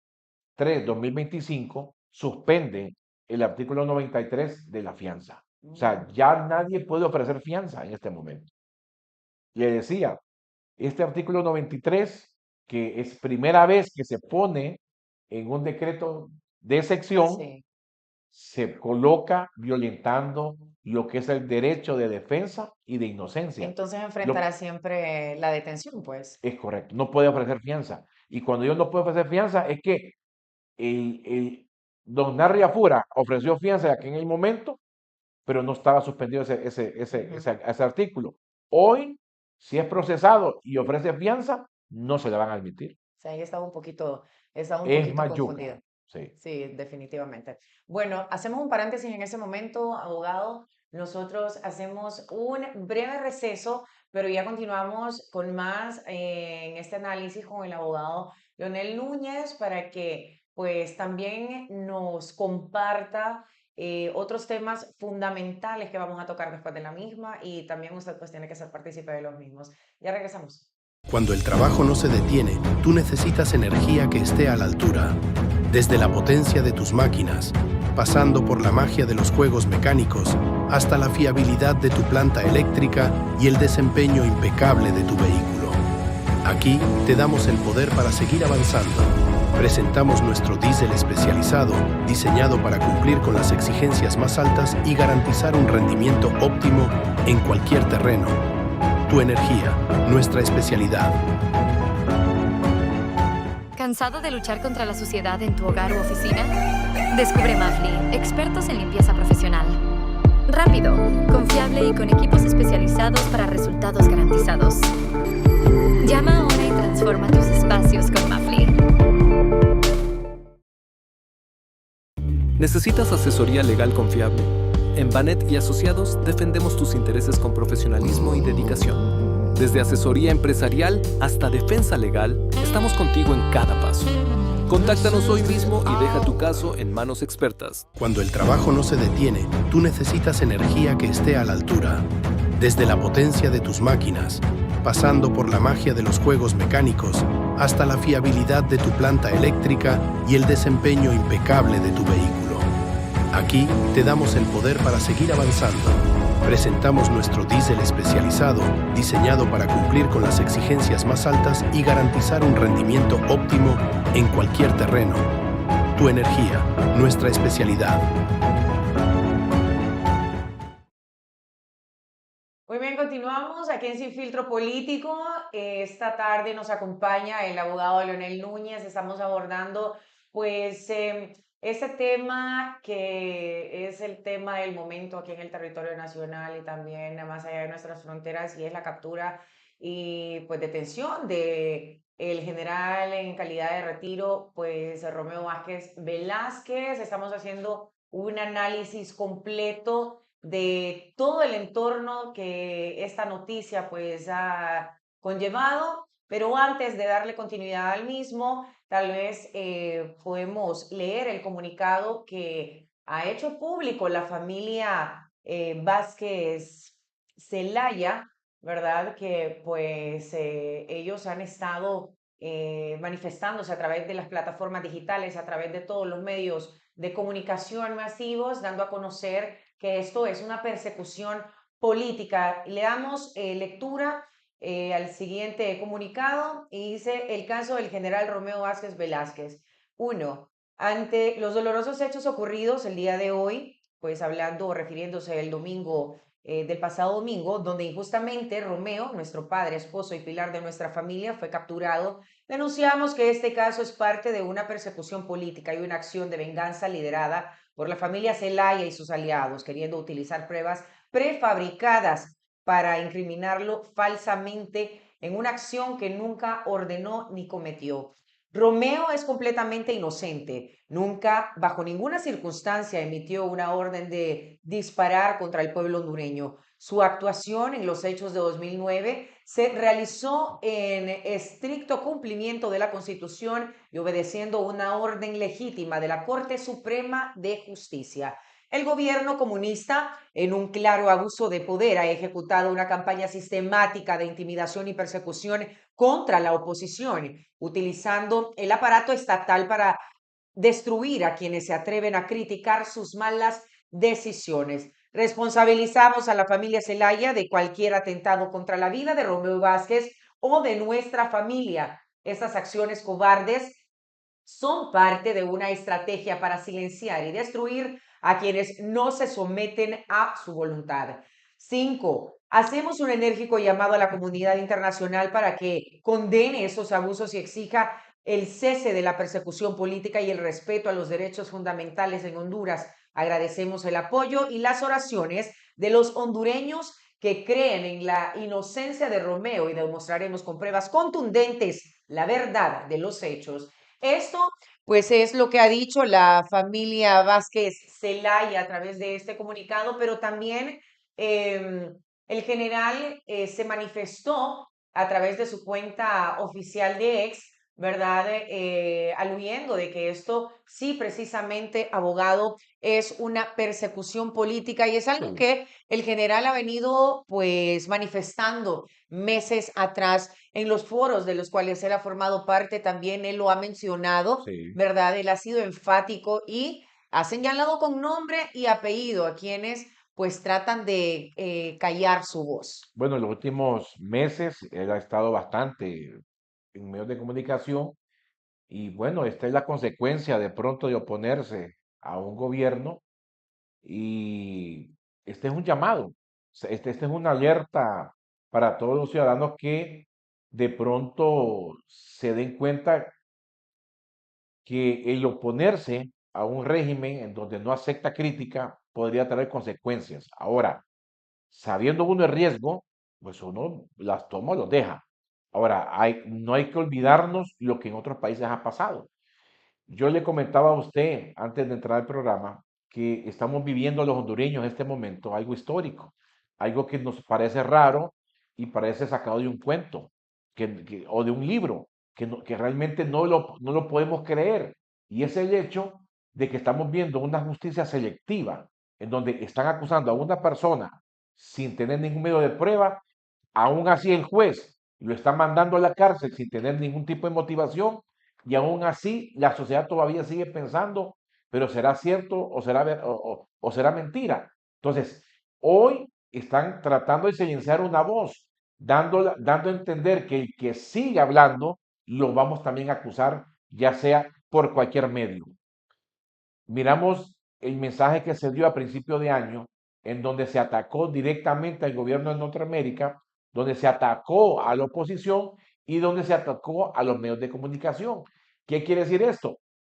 3/2025, suspende el artículo 93 de la fianza. O sea, Mm. ya nadie puede ofrecer fianza en este momento. Le decía, este artículo 93, que es primera vez que se pone en un decreto de sección, Sí. se coloca violentando lo que es el derecho de defensa y de inocencia. Entonces Lo, enfrentará siempre la detención, pues. es correcto, no puede ofrecer fianza. Y cuando yo no puedo ofrecer fianza, es que el don Narria Fura ofreció fianza aquí en el momento, pero no estaba suspendido Ujú. ese artículo. Hoy, si es procesado y ofrece fianza, no se le van a admitir. O sea, ahí estaba un Es poquito mayuca, confundida. sí. Sí, definitivamente. Bueno, hacemos un paréntesis en ese momento, abogado. Nosotros hacemos un breve receso, pero ya continuamos con más en este análisis con el abogado Leonel Núñez para que pues también nos comparta otros temas fundamentales que vamos a tocar después de la misma y también usted pues tiene que ser partícipe de los mismos. Ya regresamos. Cuando el trabajo no se detiene, tú necesitas energía que esté a la altura. Desde la potencia de tus máquinas, pasando por la magia de los juegos mecánicos, hasta la fiabilidad de tu planta eléctrica y el desempeño impecable de tu vehículo. Aquí te damos el poder para seguir avanzando. Presentamos nuestro diésel especializado, diseñado para cumplir con las exigencias más altas y garantizar un rendimiento óptimo en cualquier terreno. Tu energía, nuestra especialidad. ¿Cansado de luchar contra la suciedad en tu hogar u oficina? Descubre Mafli, expertos en limpieza profesional. Rápido, confiable y con equipos especializados para resultados garantizados. Llama ahora y transforma tus espacios con Mafli. ¿Necesitas asesoría legal confiable? En Banet y Asociados defendemos tus intereses con profesionalismo y dedicación. Desde asesoría empresarial hasta defensa legal, estamos contigo en cada paso. Contáctanos hoy mismo y deja tu caso en manos expertas. Cuando el trabajo no se detiene, tú necesitas energía que esté a la altura. Desde la potencia de tus máquinas, pasando por la magia de los juegos mecánicos, hasta la fiabilidad de tu planta eléctrica y el desempeño impecable de tu vehículo. Aquí te damos el poder para seguir avanzando. Presentamos nuestro diésel especializado, diseñado para cumplir con las exigencias más altas y garantizar un rendimiento óptimo en cualquier terreno. Tu energía, nuestra especialidad. Muy bien, continuamos aquí en Sin Filtro Político. Esta tarde nos acompaña el abogado Leonel Núñez. Estamos abordando, pues, este tema que es el tema del momento aquí en el territorio nacional y también más allá de nuestras fronteras, y es la captura y, pues, detención de el general en calidad de retiro, pues, Romeo Vázquez Velázquez. Estamos haciendo un análisis completo de todo el entorno que esta noticia pues ha conllevado, pero antes de darle continuidad al mismo, tal vez podemos leer el comunicado que ha hecho público la familia Vázquez Zelaya, ¿verdad? Que pues ellos han estado manifestándose a través de las plataformas digitales, a través de todos los medios de comunicación masivos, dando a conocer que esto es una persecución política. Le damos lectura al siguiente comunicado y dice el caso del general Romeo Vázquez Velázquez. Uno, ante los dolorosos hechos ocurridos el día de hoy, pues hablando o refiriéndose el domingo del pasado domingo, donde injustamente Romeo, nuestro padre, esposo y pilar de nuestra familia, fue capturado, denunciamos que este caso es parte de una persecución política y una acción de venganza liderada por la familia Zelaya y sus aliados, queriendo utilizar pruebas prefabricadas para incriminarlo falsamente en una acción que nunca ordenó ni cometió. Romeo es completamente inocente. Nunca, bajo ninguna circunstancia, emitió una orden de disparar contra el pueblo hondureño. Su actuación en los hechos de 2009 se realizó en estricto cumplimiento de la Constitución y obedeciendo una orden legítima de la Corte Suprema de Justicia. El gobierno comunista, en un claro abuso de poder, ha ejecutado una campaña sistemática de intimidación y persecución contra la oposición, utilizando el aparato estatal para destruir a quienes se atreven a criticar sus malas decisiones. Responsabilizamos a la familia Zelaya de cualquier atentado contra la vida de Romeo Vázquez o de nuestra familia. Estas acciones cobardes son parte de una estrategia para silenciar y destruir a quienes no se someten a su voluntad. 5. Hacemos un enérgico llamado a la comunidad internacional para que condene esos abusos y exija el cese de la persecución política y el respeto a los derechos fundamentales en Honduras. Agradecemos el apoyo y las oraciones de los hondureños que creen en la inocencia de Romeo y demostraremos con pruebas contundentes la verdad de los hechos. Esto, pues, es lo que ha dicho la familia Vázquez Zelaya a través de este comunicado, pero también el general se manifestó a través de su cuenta oficial de ex, ¿verdad? Aludiendo de que esto sí, precisamente, abogado, es una persecución política y es algo Sí, que el general ha venido, pues, manifestando meses atrás en los foros de los cuales él ha formado parte, también él lo ha mencionado, sí. ¿verdad? Él ha sido enfático y ha señalado con nombre y apellido a quienes pues tratan de callar su voz. Bueno, en los últimos meses él ha estado bastante en medios de comunicación y bueno, esta es la consecuencia de pronto de oponerse a un gobierno y este es un llamado, este es una alerta para todos los ciudadanos que de pronto se den cuenta que el oponerse a un régimen en donde no acepta crítica podría traer consecuencias. Ahora, sabiendo uno el riesgo, pues uno las toma o los deja. Ahora, no hay que olvidarnos lo que en otros países ha pasado. Yo le comentaba a usted antes de entrar al programa que estamos viviendo los hondureños en este momento algo histórico, algo que nos parece raro y parece sacado de un cuento o de un libro, que realmente no lo podemos creer. Y es el hecho de que estamos viendo una justicia selectiva, en donde están acusando a una persona sin tener ningún medio de prueba, aún así el juez lo está mandando a la cárcel sin tener ningún tipo de motivación y aún así la sociedad todavía sigue pensando, pero ¿será cierto o o será mentira? Entonces, hoy están tratando de silenciar una voz, dando a entender que el que sigue hablando lo vamos también a acusar, ya sea por cualquier medio. Miramos el mensaje que se dio a principio de año, en donde se atacó directamente al gobierno de Norteamérica, donde se atacó a la oposición y donde se atacó a los medios de comunicación. ¿Qué quiere decir esto?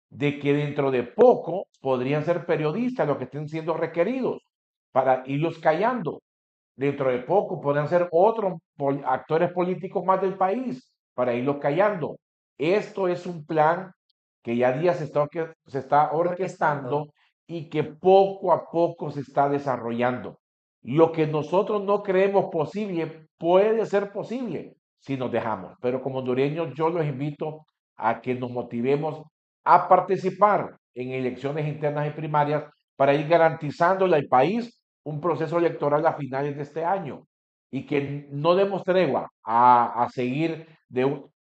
De que dentro de poco podrían ser periodistas los que estén siendo requeridos para irlos callando. Dentro de poco podrían ser otros actores políticos más del país para irlos callando. Esto es un plan que ya días se está Orquestando. orquestando y que poco a poco se está desarrollando. Lo que nosotros no creemos posible puede ser posible si nos dejamos, pero como hondureños yo los invito a que nos motivemos a participar en elecciones internas y primarias para ir garantizándole al país un proceso electoral a finales de este año y que no demos tregua a seguir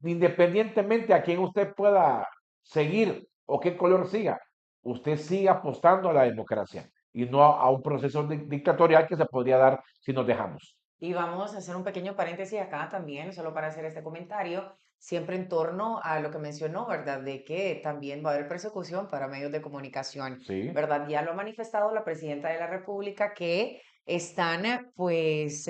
independientemente a quien usted pueda seguir o qué color siga, usted sigue apostando a la democracia y no a un proceso dictatorial que se podría dar si nos dejamos. Y vamos a hacer un pequeño paréntesis acá también, solo para hacer este comentario, siempre en torno a lo que mencionó, ¿verdad? De que también va a haber persecución para medios de comunicación, Sí, ¿verdad? Ya lo ha manifestado la presidenta de la República que están, pues,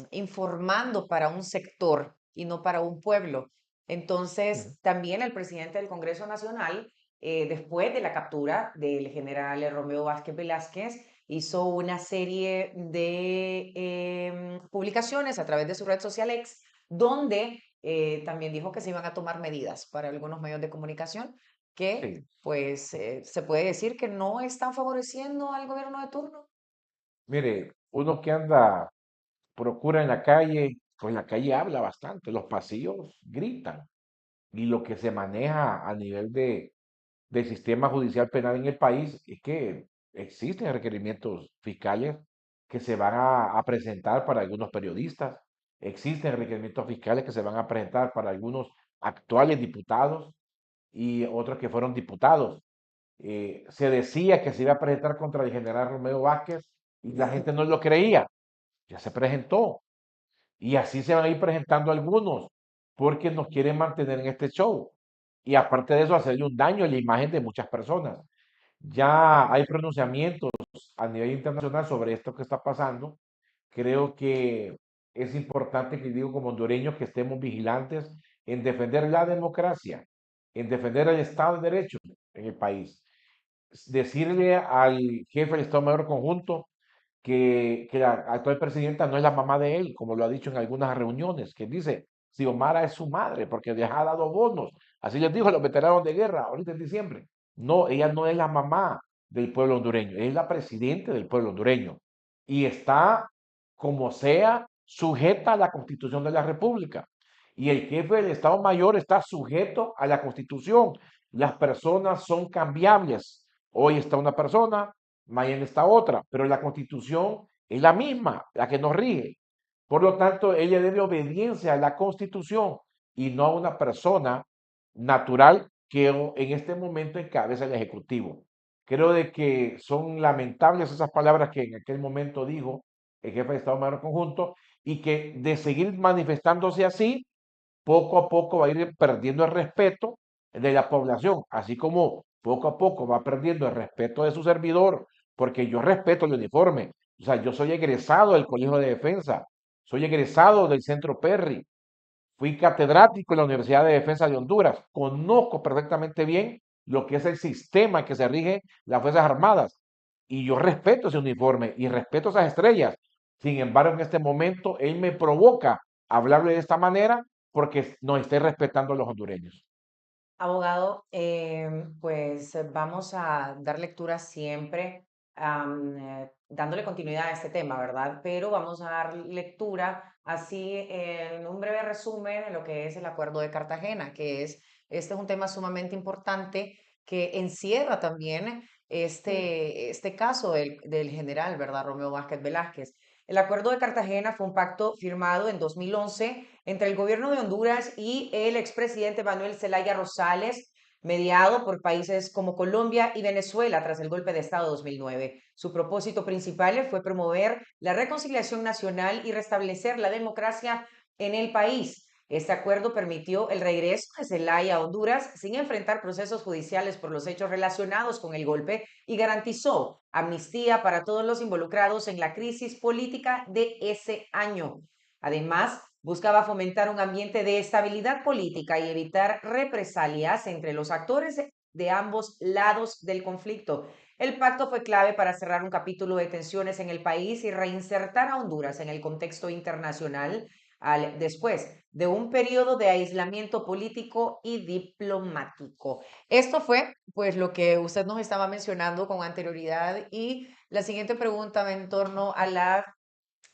informando para un sector y no para un pueblo. sí, Entonces, también el presidente del Congreso Nacional, después de la captura del general Romeo Vázquez Velázquez, hizo una serie de publicaciones a través de su red social X, donde también dijo que se iban a tomar medidas para algunos medios de comunicación que, Sí. pues, se puede decir que no están favoreciendo al gobierno de turno. Mire, uno que anda, procura en la calle, pues la calle habla bastante, los pasillos gritan. Y lo que se maneja a nivel del sistema judicial penal en el país es que existen requerimientos fiscales que se van a presentar para algunos periodistas, existen requerimientos fiscales que se van a presentar para algunos actuales diputados y otros que fueron diputados. Se decía que se iba a presentar contra el general Romeo Vázquez y la gente no lo creía, ya se presentó. Y así se van a ir presentando algunos, porque nos quieren mantener en este show. Y aparte de eso, hacerle un daño a la imagen de muchas personas. Ya hay pronunciamientos a nivel internacional sobre esto que está pasando. Creo que es importante que digo como hondureños que estemos vigilantes en defender la democracia, en defender el Estado de Derecho en el país. Decirle al jefe del Estado Mayor Conjunto que la actual presidenta no es la mamá de él, como lo ha dicho en algunas reuniones, que dice, Xiomara es su madre porque les ha dado bonos. Así les dijo a los veteranos de guerra ahorita en diciembre. No, ella no es la mamá del pueblo hondureño, es la presidenta del pueblo hondureño. Y está, como sea, sujeta a la Constitución de la República. Y el jefe del Estado Mayor está sujeto a la Constitución. Las personas son cambiables. Hoy está una persona, mañana está otra, pero la Constitución es la misma, la que nos rige. Por lo tanto, ella debe obediencia a la Constitución y no a una persona natural que en este momento encabeza el Ejecutivo. Creo de que son lamentables esas palabras que en aquel momento dijo el jefe de Estado Mayor Conjunto y que de seguir manifestándose así, poco a poco va a ir perdiendo el respeto de la población, así como poco a poco va perdiendo el respeto de su servidor, porque yo respeto el uniforme. O sea, yo soy egresado del Colegio de Defensa, soy egresado del Centro Perry, fui catedrático en la Universidad de Defensa de Honduras, conozco perfectamente bien lo que es el sistema que se rige las Fuerzas Armadas y yo respeto ese uniforme y respeto esas estrellas. Sin embargo, en este momento, él me provoca hablarle de esta manera porque nos esté respetando a los hondureños. Abogado, pues vamos a dar lectura siempre, dándole continuidad a este tema, ¿verdad? Pero vamos a dar lectura así en un breve resumen de lo que es el Acuerdo de Cartagena, que es, este es un tema sumamente importante que encierra también este caso del general, ¿verdad? Romeo Vázquez Velázquez. El Acuerdo de Cartagena fue un pacto firmado en 2011 entre el gobierno de Honduras y el expresidente Manuel Zelaya Rosales, mediado por países como Colombia y Venezuela tras el golpe de Estado 2009. Su propósito principal fue promover la reconciliación nacional y restablecer la democracia en el país. Este acuerdo permitió el regreso de Zelaya a Honduras sin enfrentar procesos judiciales por los hechos relacionados con el golpe y garantizó amnistía para todos los involucrados en la crisis política de ese año. Además, buscaba fomentar un ambiente de estabilidad política y evitar represalias entre los actores de ambos lados del conflicto. El pacto fue clave para cerrar un capítulo de tensiones en el país y reinsertar a Honduras en el contexto internacional después de un periodo de aislamiento político y diplomático. Esto fue pues lo que usted nos estaba mencionando con anterioridad y la siguiente pregunta va en torno a las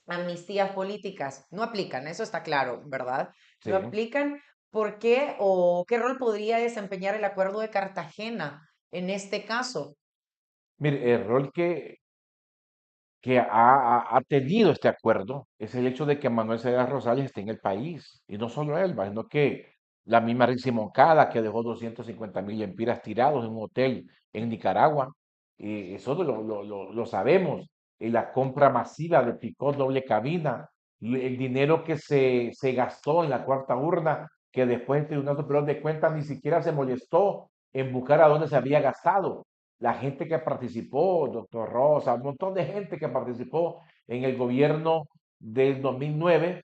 amnistías políticas. No aplican, eso está claro, ¿verdad? Sí. No aplican. ¿Por qué o qué rol podría desempeñar el Acuerdo de Cartagena en este caso? Mire, el rol que ha tenido este acuerdo es el hecho de que Manuel Zelaya Rosales esté en el país. Y no solo él, sino que la misma Rizzi Moncada, que dejó 250.000 empiras tirados en un hotel en Nicaragua. Y eso lo sabemos. Y la compra masiva de picó doble cabina, el dinero que se gastó en la cuarta urna, que después el Tribunal Superior de Cuentas ni siquiera se molestó en buscar a dónde se había gastado la gente que participó, doctor Rosa, un montón de gente que participó en el gobierno del 2009,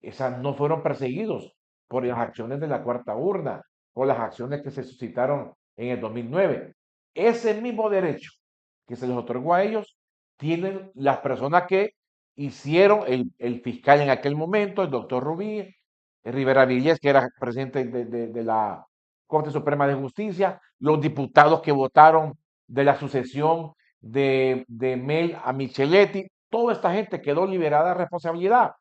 esas no fueron perseguidos por las acciones de la cuarta urna o las acciones que se suscitaron en el 2009. Ese mismo derecho que se les otorgó a ellos tienen las personas que hicieron el fiscal en aquel momento, el doctor Rubí, Rivera Villés, que era presidente de la Corte Suprema de Justicia, los diputados que votaron de la sucesión de Mel a Micheletti, toda esta gente quedó liberada de responsabilidad.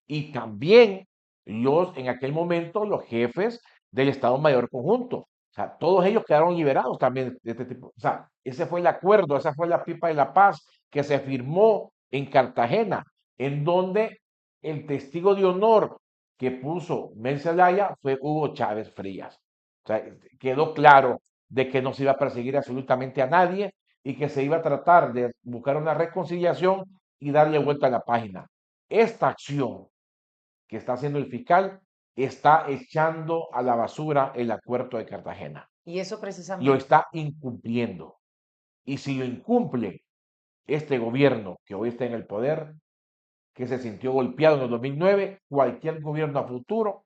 Y también en aquel momento, los jefes del Estado Mayor Conjunto. O sea, todos ellos quedaron liberados también de este tipo. O sea, ese fue el acuerdo, esa fue la pipa de la paz que se firmó en Cartagena, en donde el testigo de honor que puso Mel Zelaya fue Hugo Chávez Frías. O sea, quedó claro de que no se iba a perseguir absolutamente a nadie y que se iba a tratar de buscar una reconciliación y darle vuelta a la página. Esta acción que está haciendo el fiscal está echando a la basura el acuerdo de Cartagena. Y eso Lo precisamente. está incumpliendo. Y si lo incumple este gobierno que hoy está en el poder, que se sintió golpeado en el 2009, cualquier gobierno a futuro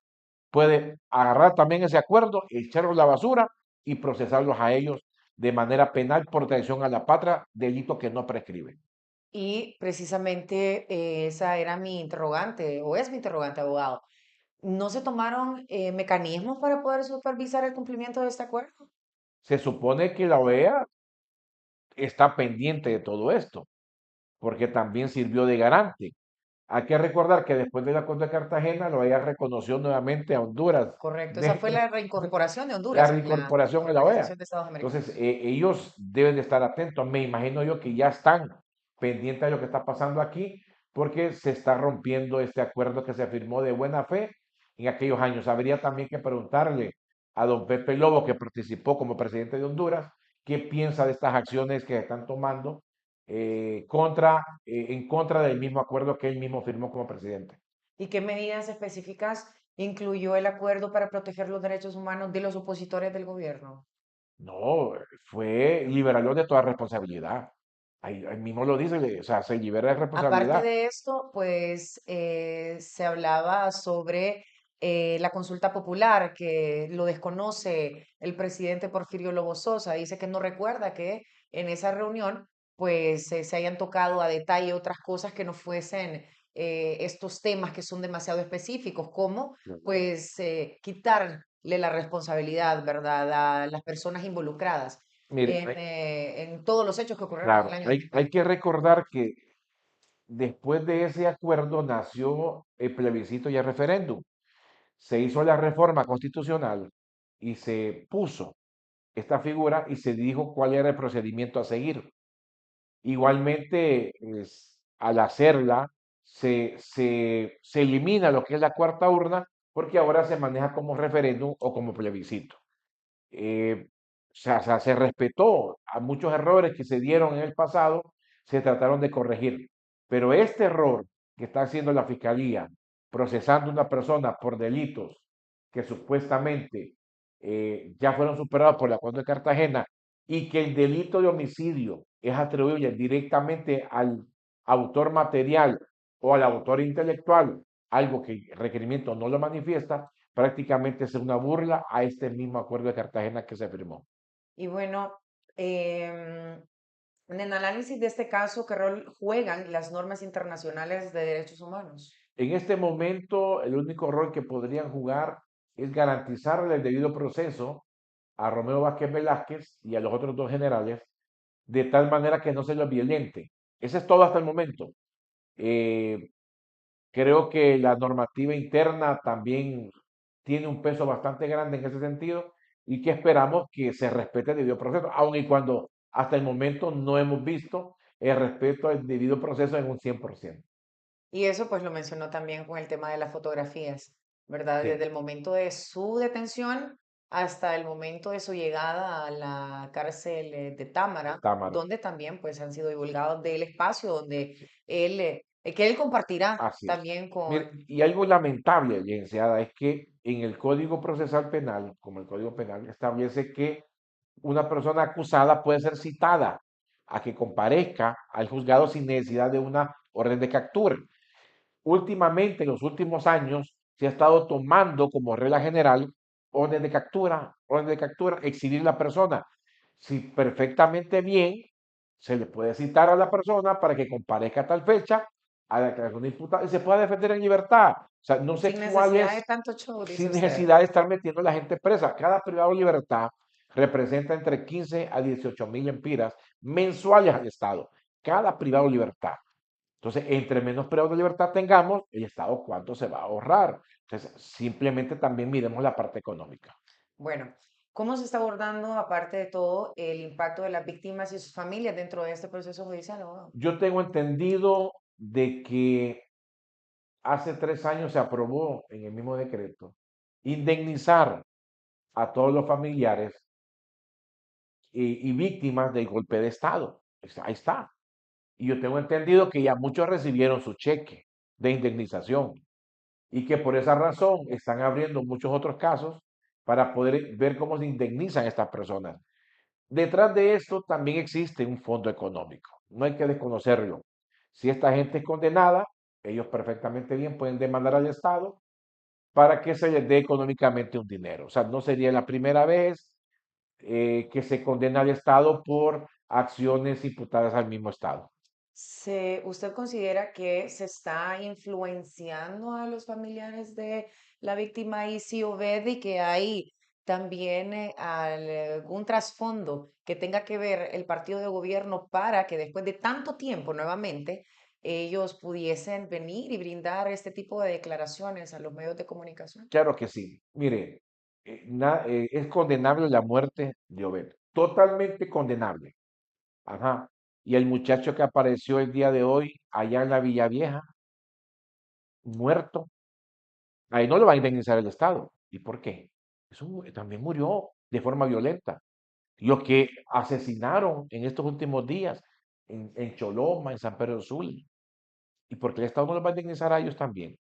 puede agarrar también ese acuerdo, echarlo a la basura y procesarlos a ellos de manera penal por traición a la patria, delito que no prescribe. Y precisamente esa era mi interrogante, o es mi interrogante, abogado. ¿No se tomaron mecanismos para poder supervisar el cumplimiento de este acuerdo? Se supone que la OEA está pendiente de todo esto, porque también sirvió de garante. Hay que recordar que después del acuerdo de Cartagena, la OEA reconoció nuevamente a Honduras Correcto, esa fue de la reincorporación de la Honduras en la reincorporación a la OEA. Organización de Estados Entonces, Americanos. ellos deben de estar atentos. Me imagino yo que ya están pendientes de lo que está pasando aquí, porque se está rompiendo este acuerdo que se firmó de buena fe en aquellos años. Habría también que preguntarle a don Pepe Lobo, que participó como presidente de Honduras, qué piensa de estas acciones que están tomando en contra del mismo acuerdo que él mismo firmó como presidente. ¿Y qué medidas específicas incluyó el acuerdo para proteger los derechos humanos de los opositores del gobierno? No, fue liberarlo de toda responsabilidad. Ahí mismo lo dice, o sea, se libera de Aparte responsabilidad. de esto, pues se hablaba sobre la consulta popular, que lo desconoce el presidente Porfirio Lobo Sosa. Dice que no recuerda que en esa reunión pues se hayan tocado a detalle otras cosas que no fuesen estos temas que son demasiado específicos, como pues quitarle la responsabilidad, ¿verdad?, a las personas involucradas Mire, en todos los hechos que ocurrieron en el claro, año hay 2020. que recordar que después de ese acuerdo nació el plebiscito y el referéndum. Se hizo la reforma constitucional y se puso esta figura y se dijo cuál era el procedimiento a seguir. Igualmente, al hacerla, se elimina lo que es la cuarta urna porque ahora se maneja como referéndum o como plebiscito. O sea, se respetó a muchos errores que se dieron en el pasado, se trataron de corregir. Pero este error que está haciendo la Fiscalía, procesando a una persona por delitos que supuestamente ya fueron superados por el Acuerdo de Cartagena y que el delito de homicidio es atribuible directamente al autor material o al autor intelectual, algo que el requerimiento no lo manifiesta, prácticamente es una burla a este mismo acuerdo de Cartagena que se firmó. Y bueno, em, en el análisis de este caso, ¿qué rol juegan las normas internacionales de derechos humanos? En este momento, el único rol que podrían jugar es garantizarle el debido proceso a Romeo Vázquez Velázquez y a los otros dos generales, de tal manera que no se los violente. Ese es todo hasta el momento. Eh, Creo que la normativa interna también tiene un peso bastante grande en ese sentido y que esperamos que se respete el debido proceso, aun y cuando hasta el momento no hemos visto el respeto al debido proceso en un 100%. Y eso pues lo mencionó también con el tema de las fotografías, ¿verdad? Sí, Desde el momento de su detención hasta el momento de su llegada a la cárcel de de Támara, Támara. donde también pues han sido divulgados del espacio donde que él compartirá Así es. también Mire, con. y algo lamentable, licenciada, es que en el Código Procesal Penal, como el Código Penal, establece que una persona acusada puede ser citada a que comparezca al juzgado sin necesidad de una orden de captura. Últimamente, en los últimos años, se ha estado tomando como regla general orden de captura, exhibir la persona. Si perfectamente bien, se le puede citar a la persona para que comparezca a tal fecha, a la declaración de imputado y se pueda defender en libertad. O sea, no sé Sin cuál necesidad de es, tanto show, dice sin usted. necesidad de estar metiendo a la gente presa. Cada privado de libertad representa entre 15 a 18.000 empiras mensuales al Estado. Cada privado de libertad. Entonces, entre menos privados de libertad tengamos, el Estado cuánto se va a ahorrar. Entonces, simplemente también miremos la parte económica. Bueno, ¿cómo se está abordando, aparte de todo, el impacto de las víctimas y sus familias dentro de este proceso judicial, abogado? Yo tengo entendido de que hace 3 años se aprobó en el mismo decreto indemnizar a todos los familiares y víctimas del golpe de Estado. Ahí está. Y yo tengo entendido que ya muchos recibieron su cheque de indemnización y que por esa razón están abriendo muchos otros casos para poder ver cómo se indemnizan a estas personas. Detrás de esto también existe un fondo económico, no hay que desconocerlo. Si esta gente es condenada, ellos perfectamente bien pueden demandar al Estado para que se les dé económicamente un dinero. O sea, no sería la primera vez que se condena al Estado por acciones imputadas al mismo Estado. ¿Usted considera que se está influenciando a los familiares de la víctima y si Obed y que hay también algún trasfondo que tenga que ver el partido de gobierno para que después de tanto tiempo nuevamente ellos pudiesen venir y brindar este tipo de declaraciones a los medios de comunicación? Claro que sí. Mire, es condenable la muerte de Obed, totalmente condenable. Ajá. Y el muchacho que apareció el día de hoy allá en la Villa Vieja, muerto, ahí no lo va a indemnizar el Estado. ¿Y por qué? También murió de forma violenta. Los que asesinaron en estos últimos días en Choloma, en San Pedro Sula, y porque el Estado no los va a indemnizar a ellos también.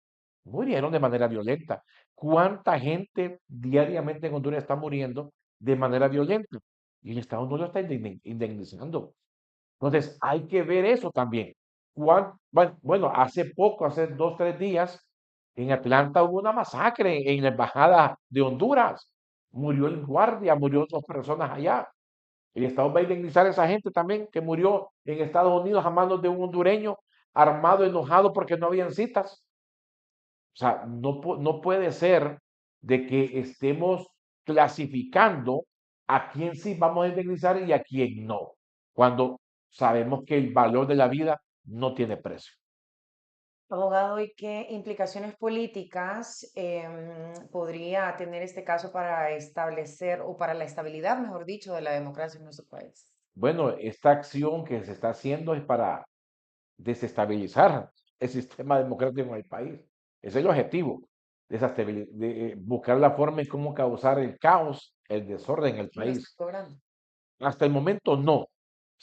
Murieron de manera violenta. ¿Cuánta gente diariamente en Honduras está muriendo de manera violenta? Y el Estado no lo está indemnizando. Entonces, hay que ver eso también. Bueno, hace poco, hace 2, 3 días, en Atlanta hubo una masacre en la embajada de Honduras. Murió el guardia, murió 2 personas allá. El Estado va a indemnizar a esa gente también que murió en Estados Unidos a manos de un hondureño armado, enojado porque no habían citas. O sea, no puede ser de que estemos clasificando a quién sí vamos a indemnizar y a quién no, cuando sabemos que el valor de la vida no tiene precio. Abogado, ¿y qué implicaciones políticas podría tener este caso para establecer o para la estabilidad, mejor dicho, de la democracia en nuestro país? Bueno, esta acción que se está haciendo es para desestabilizar el sistema democrático en el país. Ese es el objetivo, buscar la forma en cómo causar el caos, el desorden en el Y lo está país. logrando. Hasta el momento no.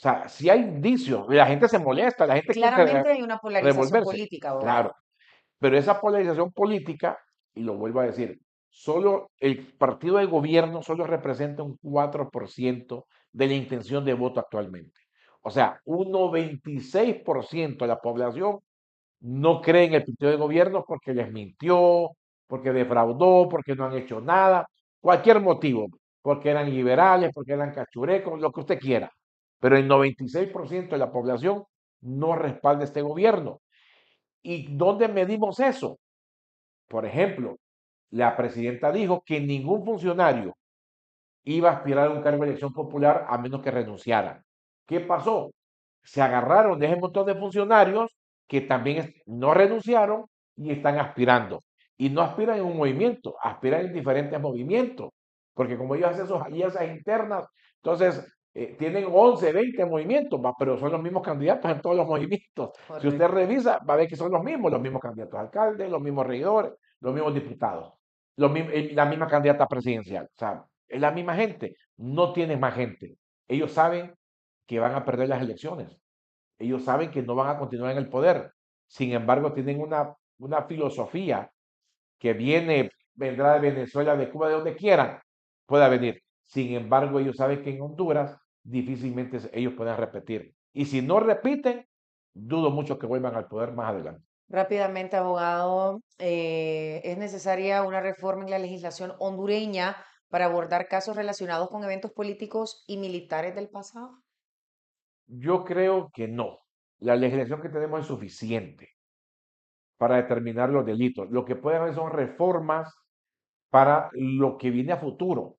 O sea, si hay indicios, la gente se molesta, la gente quiere Claramente hay una polarización revolverse, política, claro, abogado. pero esa polarización política, y lo vuelvo a decir, solo el partido de gobierno solo representa un 4% de la intención de voto actualmente. O sea, un 96% de la población no cree en el partido de gobierno porque les mintió, porque defraudó, porque no han hecho nada, cualquier motivo, porque eran liberales, porque eran cachurecos, lo que usted quiera. Pero el 96% de la población no respalda este gobierno. ¿Y dónde medimos eso? Por ejemplo, la presidenta dijo que ningún funcionario iba a aspirar a un cargo de elección popular a menos que renunciara. ¿Qué pasó? Se agarraron de ese montón de funcionarios que también no renunciaron y están aspirando. Y no aspiran en un movimiento, aspiran en diferentes movimientos. Porque como ellos hacen sus alianzas internas, entonces tienen 11, 20 movimientos, pero son los mismos candidatos en todos los movimientos. Si usted Correcto. revisa, va a ver que son los mismos candidatos a alcaldes, los mismos regidores, los mismos diputados, la misma candidata presidencial. O sea, es la misma gente, no tienen más gente. Ellos saben que van a perder las elecciones. Ellos saben que no van a continuar en el poder. Sin embargo, tienen una filosofía que vendrá de Venezuela, de Cuba, de donde quieran, pueda venir. Sin embargo, ellos saben que en Honduras difícilmente ellos puedan repetir. Y si no repiten, dudo mucho que vuelvan al poder más adelante. Rápidamente, abogado, ¿es necesaria una reforma en la legislación hondureña para abordar casos relacionados con eventos políticos y militares del pasado? Yo creo que no. La legislación que tenemos es suficiente. para determinar los delitos. Lo que pueden haber son reformas para lo que viene a futuro,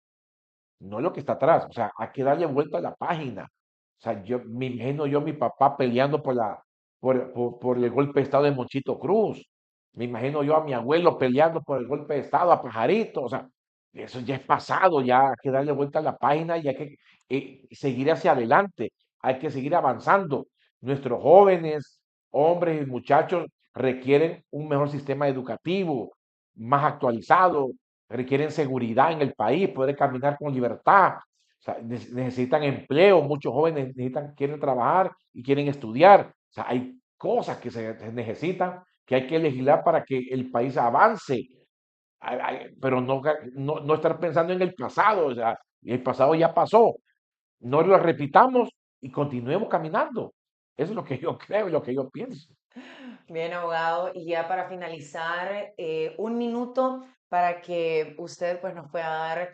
no lo que está atrás. O sea, hay que darle vuelta a la página. O sea, yo me imagino yo a mi papá peleando por el golpe de Estado de Monchito Cruz. Me imagino yo a mi abuelo peleando por el golpe de Estado a Pajarito. O sea, eso ya es pasado, ya hay que darle vuelta a la página y hay que seguir hacia adelante. Hay que seguir avanzando. Nuestros jóvenes, hombres y muchachos requieren un mejor sistema educativo, más actualizado, requieren seguridad en el país, poder caminar con libertad. O sea, necesitan empleo, muchos jóvenes quieren trabajar y quieren estudiar. O sea, hay cosas que se necesitan, que hay que legislar para que el país avance, pero no estar pensando en el pasado. O sea, el pasado ya pasó, no lo repitamos y continuemos caminando. Eso es lo que yo creo y lo que yo pienso. Bien, abogado. Y ya para finalizar, un minuto para que usted pues, nos pueda dar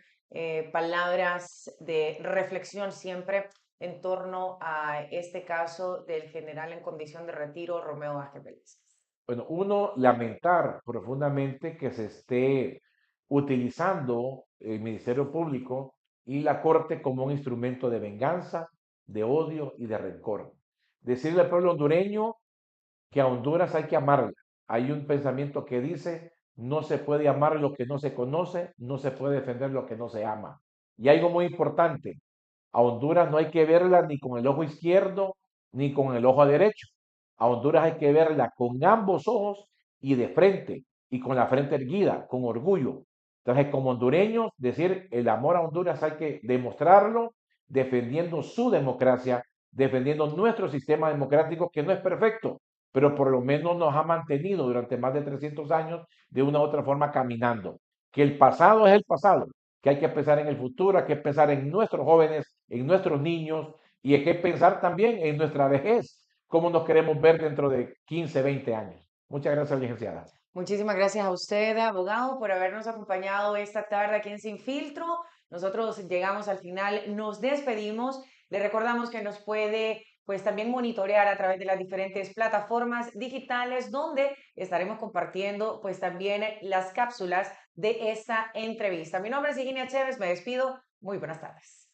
palabras de reflexión siempre en torno a este caso del general en condición de retiro, Romeo Vázquez Vélez. Bueno, uno, lamentar profundamente que se esté utilizando el Ministerio Público y la Corte como un instrumento de venganza, de odio y de rencor. Decirle al pueblo hondureño que a Honduras hay que amarla. Hay un pensamiento que dice, no se puede amar lo que no se conoce, no se puede defender lo que no se ama. Y algo muy importante, a Honduras no hay que verla ni con el ojo izquierdo ni con el ojo derecho. A Honduras hay que verla con ambos ojos y de frente y con la frente erguida, con orgullo. Entonces, como hondureños, decir el amor a Honduras hay que demostrarlo defendiendo su democracia, defendiendo nuestro sistema democrático que no es perfecto, pero por lo menos nos ha mantenido durante más de 300 años de una u otra forma caminando. Que el pasado es el pasado, que hay que pensar en el futuro, hay que pensar en nuestros jóvenes, en nuestros niños y hay que pensar también en nuestra vejez, cómo nos queremos ver dentro de 15, 20 años. Muchas gracias, licenciada. Muchísimas gracias a usted, abogado, por habernos acompañado esta tarde aquí en Sin Filtro. Nosotros llegamos al final, nos despedimos. Le recordamos que nos puede pues también monitorear a través de las diferentes plataformas digitales donde estaremos compartiendo pues también las cápsulas de esta entrevista. Mi nombre es Virginia Chévez, me despido. Muy buenas tardes.